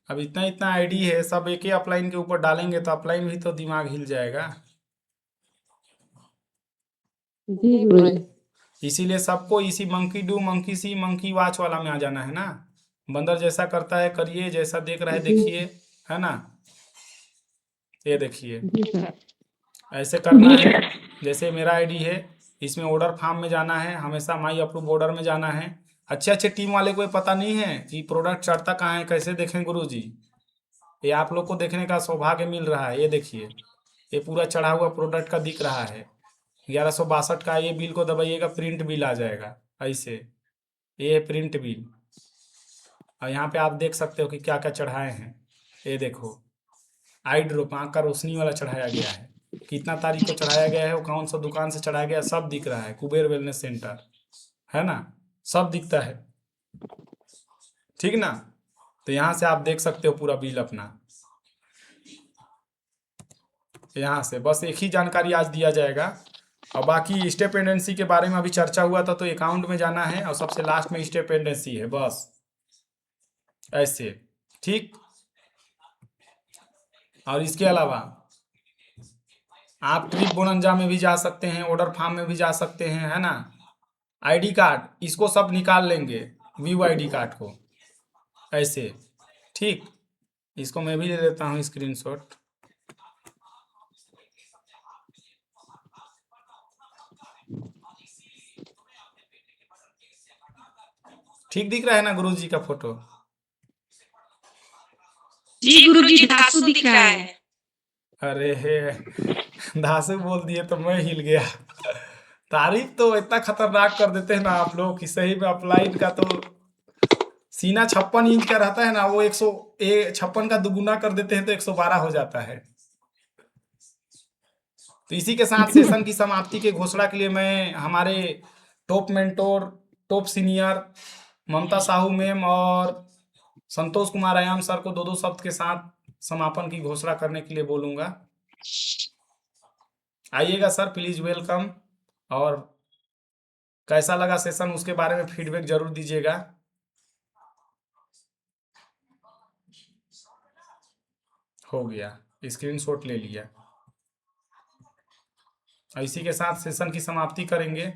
अब इतना इतना आईडी है, सब एक ही अपलाइन के ऊपर डालेंगे तो अपलाइन भी तो दिमाग हिल जाएगा। जी गुरुजी। इसीलिए सबको इसी monkey do monkey see monkey watch वाला में आ जाना है ना। बंदर जैसा करता है करिए, जैसा देख रहा है देखिए, है ना। ये देखिए, जी सर। ऐसे करना है। जैसे मेरा आईडी है, इसमें ऑर्डर फॉर्म में जाना है, हमेशा माई अप्रूव ऑर्डर में जाना है। अच्छे अच्छे टीम वाले को ये पता नहीं है कि प्रोडक्ट चढ़ता कहाँ है, कैसे देखें गुरुजी। ये आप लोग को देखने का सौभाग्य मिल रहा है। ये देखिए, ये पूरा चढ़ा हुआ प्रोडक्ट का दिख रहा है। 1162 का ये बिल को दबाइएगा, प्रिंट बिल आ जाएगा ऐसे। ये प्रिंट बिल, और यहाँ पे आप देख सकते हो कि क्या क्या चढ़ाए हैं। ये देखो, आई ड्रॉप, आँख का रोशनी वाला चढ़ाया गया है, कितना तारीख को चढ़ाया गया है, वो कौन सा दुकान से चढ़ाया गया है, सब दिख रहा है। कुबेर वेलनेस सेंटर, है ना, सब दिखता है, ठीक ना। तो यहाँ से आप देख सकते हो पूरा बिल अपना। यहाँ से बस एक ही जानकारी आज दिया जाएगा, और बाकी स्टेप पेंडेंसी के बारे में अभी चर्चा हुआ था, तो अकाउंट में जाना है और सबसे लास्ट में स्टेप पेंडेंसी है, बस ऐसे, ठीक। और इसके अलावा आप ट्रिप बोनंजा में भी जा सकते हैं, ऑर्डर फार्म में भी जा सकते हैं, है ना। आईडी कार्ड, इसको सब निकाल लेंगे, व्यू आईडी कार्ड को ऐसे, ठीक। इसको मैं भी ले लेता हूँ स्क्रीनशॉट। ठीक दिख रहा है ना गुरुजी का फोटो। जी गुरुजी, धांसू दिख रहा है। अरे धांसू बोल दिए तो मैं हिल गया। तारीफ तो इतना खतरनाक कर देते हैं ना आप लोग कि सही में अपलाइन का तो सीना 56 इंच का रहता है ना, वो 156 का दुगुना कर देते हैं तो 112 हो जाता है। तो इसी के साथ सेशन की समाप्ति के घोषणा के लिए मैं हमारे टॉप मेंटोर, टॉप सीनियर ममता साहू मैम और संतोष कुमार आयाम सर को 2-2 शब्द के साथ समापन की घोषणा करने के लिए बोलूंगा। आइएगा सर, प्लीज वेलकम। और कैसा लगा सेशन उसके बारे में फीडबैक जरूर दीजिएगा। हो गया, स्क्रीनशॉट ले लिया। इसी के साथ सेशन की समाप्ति करेंगे।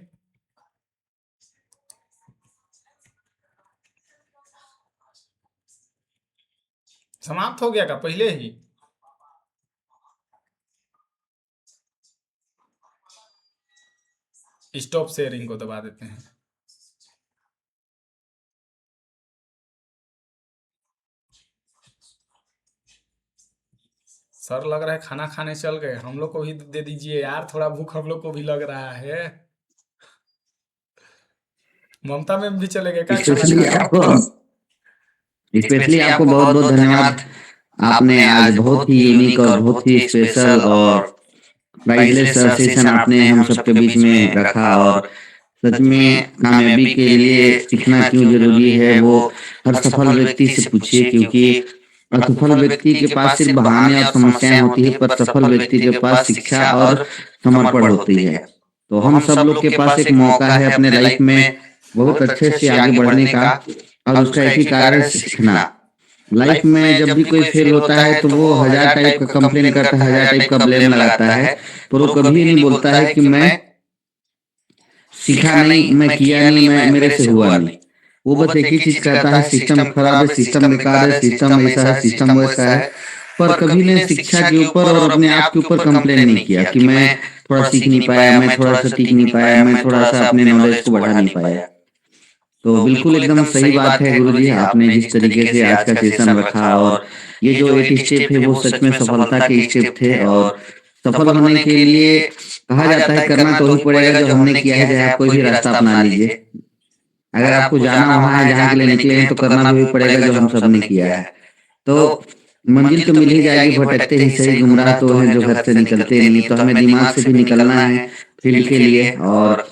समाप्त हो गया का पहले ही? स्टॉप शेयरिंग को दबा देते हैं। सर लग रहा है खाना खाने चल गए, हम लोग को भी दे दीजिए यार, थोड़ा भूख हम लोग को भी लग रहा है। ममता मैम भी चले गए क्या? स्पेशली आपको बहुत बहुत धन्यवाद। आपने आज बहुत ही यूनिक और बहुत ही स्पेशल और प्राइजलेस सेशन आपने हम सबके बीच में रखा, और सच में कामयाबी के लिए सीखना क्यों जरूरी है वो हर सफल व्यक्ति से पूछिए, क्योंकि असफल व्यक्ति के पास सिर्फ बहाने और समस्याएं होती है, पर सफल व्यक्ति के पास शिक्षा और समर्पण होती है। तो हम सब लोग के पास एक मौका है अपने लाइफ में बहुत अच्छे से आगे बढ़ने का, और उसका एक ही कारण है सीखना। लाइफ में जब भी कोई फेल होता है तो वो हजार टाइप का कंप्लेन करता है, हजार टाइप का ब्लेम लगाता है, पर वो कभी नहीं बोलता है कि मैं सीखा नहीं, मैं किया नहीं, मैं मेरे से हुआ नहीं। वो बस एक ही चीज कहता है, सिस्टम खराब है, सिस्टम बेकार है, सिस्टम ऐसा है, सिस्टम वैसा है। पर कभी ने शिक्षा के ऊपर और अपने आप के ऊपर कंप्लेन नहीं किया कि मैं थोड़ा सीख नहीं पाया, मैं थोड़ा सा टीक नहीं पाया, मैं थोड़ा सा अपने नॉलेज को बढ़ा नहीं पाया। तो बिल्कुल एकदम सही बात है गुरुजी, आपने जिस तरीके से आज का सेशन रखा, और ये जो 8 स्टेप है वो सच में सफलता के स्टेप थे। और सफल होने के लिए कहा जाता है करना तो ही पड़ेगा जो हमने किया है, चाहे आप कोई भी रास्ता अपना लीजिए। अगर आपको जाना वहां है जहाँ के लिए निकले हैं तो करना भी पड़ेगा जो हम सब ने किया है। तो मंजिल तो मिल ही जाएगी, भटकते ही सही, गुमराह तो हैं जो घर से निकलते नहीं। तो हमें दिमाग से भी निकलना है फील्ड के लिए। और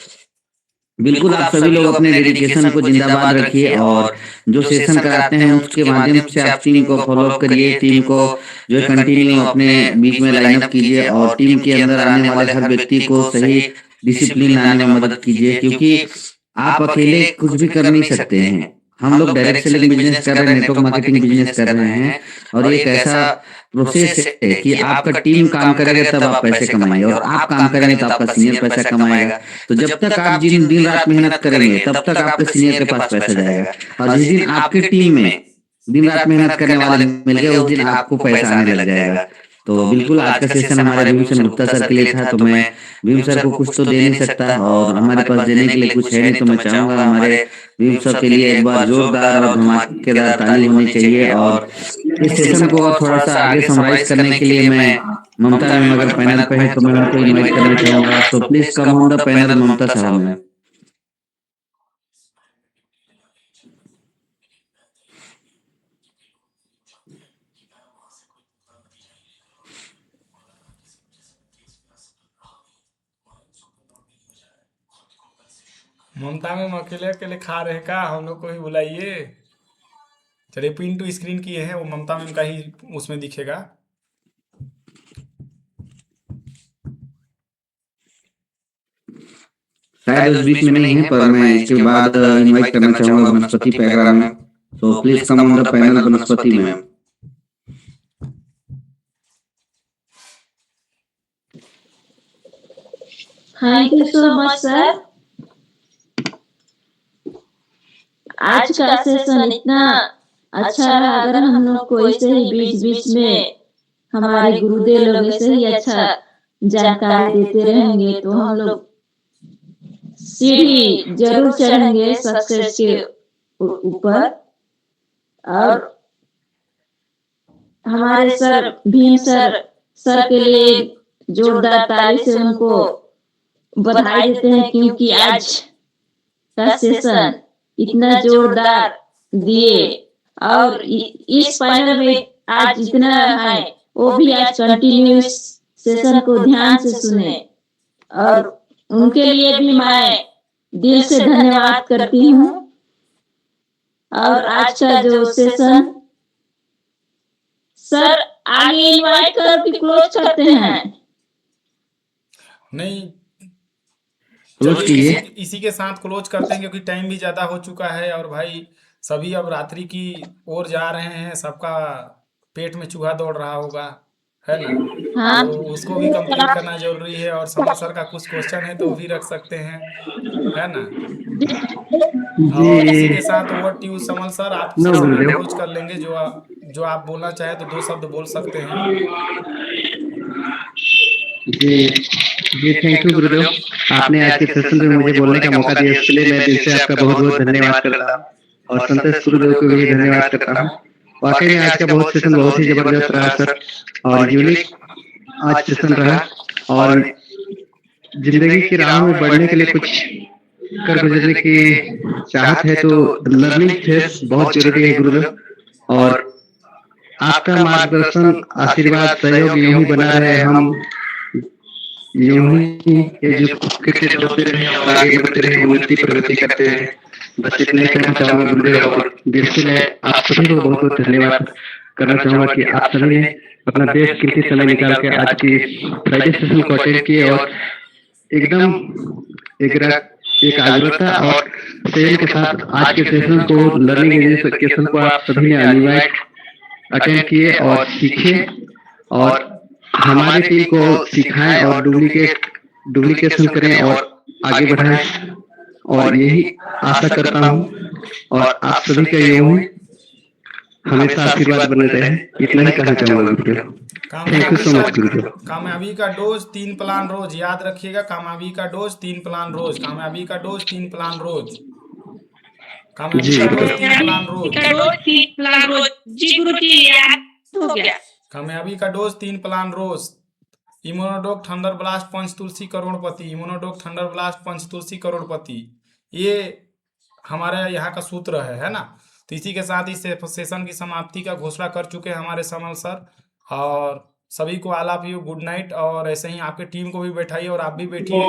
बिल्कुल आप सभी लोग अपने डेडिकेशन को जिंदाबाद रखिए, और जो सेशन कराते हैं उसके माध्यम से आप टीम को फॉलो अप करिए, टीम को जो है कंटिन्यू अपने बीच में लाइनअप कीजिए, और टीम के अंदर आने वाले हर व्यक्ति को सही डिसिप्लिन लाने में मदद कीजिए, क्योंकि आप अकेले कुछ भी कर नहीं सकते हैं। हम लोग डायरेक्ट सेलिंग बिजनेस कर रहे हैं, नेटवर्क मार्केटिंग बिजनेस कर रहे हैं, और एक ऐसा प्रोसेस है कि आपका टीम काम करेगा तब आप पैसे कमाएंगे, और आप काम करेंगे तो आपका सीनियर पैसा कमाएगा। तो जब तक आप जिन दिन रात मेहनत करेंगे तब तक आपके सीनियर के पास पैसा जाएगा, और जिस दिन आपके टीम में दिन रात मेहनत करने वाले मिल गए उस दिन आपको पैसा आने लग जाएगा। तो बिल्कुल आज का सेशन हमारे भीमसेन गुप्ता सर के लिए था, तो मैं भीम सर को कुछ तो दे नहीं सकता, और हमारे पास देने के लिए कुछ है नहीं। तो मैं चाहूंगा हमारे भीम सर के लिए एक बार जोरदार और धमाकेदार ताली होनी चाहिए। और इस सेशन को और थोड़ा सा आगे समराइज करने के लिए मैं ममता मैम अगर पैनल पे है तो मैं उनको इन्वाइट करना चाहूंगा। तो please come on the panel Mamata साहब मैम। ममता में अकेले अकेले खा रहे का, हम लोग को भी बुलाइए। चलिए पिन टू स्क्रीन किए हैं, वो ममता मैम का ही उसमें दिखेगा। शायद उस बीच में नहीं है, पर मैं इसके बाद इनवाइट करना चाहूंगा वनस्पति पैगरा मैम। तो please come on the panel Vanaspati ma'am. Thank you so much sir. आज का सेशन इतना अच्छा रहा। अगर हम लोग को ऐसे ही बीच बीच में हमारे गुरुदेव लोग ऐसे ही अच्छा जानकारी देते रहेंगे तो हम लोग सीढ़ी जरूर चढ़ेंगे सक्सेस के ऊपर। और हमारे सर भीम सर के लिए जोरदार ताली से उनको बधाई देते हैं, क्योंकि आज का सेशन इतना जोरदार दिए। और इस पैनल में आज जितना है वो भी आज कंटिन्यू सेशन को ध्यान से सुने, और उनके लिए भी मैं दिल से धन्यवाद करती हूँ। और आज का जो सेशन सर आगे इनवाइट कर के क्लोज करते हैं। नहीं, क्लोज चलिए कीजिए। इसी के साथ क्लोज करते हैं, क्योंकि टाइम भी ज़्यादा हो चुका है और भाई सभी अब रात्रि की ओर जा रहे हैं। सबका पेट में चूहा दौड़ रहा होगा, है ना? हाँ। तो उसको भी कंप्लीट करना जरूरी है। और समर सर का कुछ क्वेश्चन है तो वो भी रख सकते हैं, है ना? और इसी के साथ over to you Samar sir, आप नो सेशन को गुरुदेव। क्लोज कर लेंगे। जो आप बोलना चाहे तो 2 शब्द बोल सकते हैं। जी जी, थैंक यू गुरुदेव। आपने आज के सेशन में मुझे बोलने का मौका दिया, इसके लिए मैं दिल से आपका बहुत बहुत धन्यवाद करता हूँ, और संतोष गुरुदेव को भी धन्यवाद करता हूँ। वाकई में आज का बहुत सेशन बहुत ही जबरदस्त रहा सर, और यूनिक आज सेशन रहा। और जिंदगी की राह में बढ़ने के लिए कुछ कर गुजरने की चाहत है तो लर्निंग फेस बहुत जरूरी है गुरुदेव। और आपका मार्गदर्शन, आशीर्वाद, सहयोग यूं ही बना रहे, हम यूं ही एजुकेटेड होते रहे और आगे बढ़ते रहे, उन्नति प्रगति करते रहे। बस इतना ही कहना चाहूंगा गुरुदेव, और दिल से मैं आप सभी को बहुत बहुत धन्यवाद करना चाहूंगा कि आप सभी ने अपना बेशकीमती समय निकाल के आज की फ्राइडे सेशन को अटेंड किए और एकदम एकाग्रता और संयम के साथ आज के सेशन को, लर्निंग एजुकेशन को आप सभी ने अनिवार्य अटेंड किए और सीखे और हमारी टीम को सिखाएं और डुप्लीकेशन करें और आगे बढ़ाएं। और यही आशा करता हूँ और आप सभी का यूं ही हमेशा आशीर्वाद बने रहे। इतना ही कहना चाहूंगा गुरुदेव। थैंक यू सो मच गुरुदेव। कामयाबी का डोज 3 प्लान रोज, याद रखिएगा। कामयाबी का डोज 3 प्लान रोज, कामयाबी का डोज 3 प्लान रोज, कामयाबी का डोज 3 प्लान रोज, जी गुरुजी याद हो गया। कामयाबी का डोज 3 प्लान रोज। इम्यूनोडोक थंडर ब्लास्ट पंच तुलसी करोड़पति, इम्यूनोडोक थंडर ब्लास्ट पंच तुलसी करोड़पति, ये हमारे यहाँ का सूत्र है ना। तो इसी के साथ इस सेशन की समाप्ति का घोषणा कर चुके हैं हमारे समल सर। और सभी को all of you good night. और ऐसे ही आपके टीम को भी बैठाइए और आप भी बैठिए।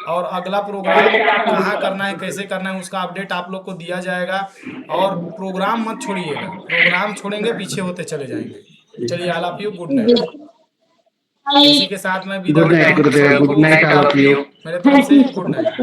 और अगला प्रोग्राम कहाँ करना है, कैसे करना है, उसका अपडेट आप लोग को दिया जाएगा। और प्रोग्राम मत छोड़िएगा, प्रोग्राम छोड़ेंगे पीछे होते चले जाएंगे। चलिए all of you good night. इसी के साथ मैं विदा good night Gurudev, good night all of you. मेरे तरफ से गुड नाइट।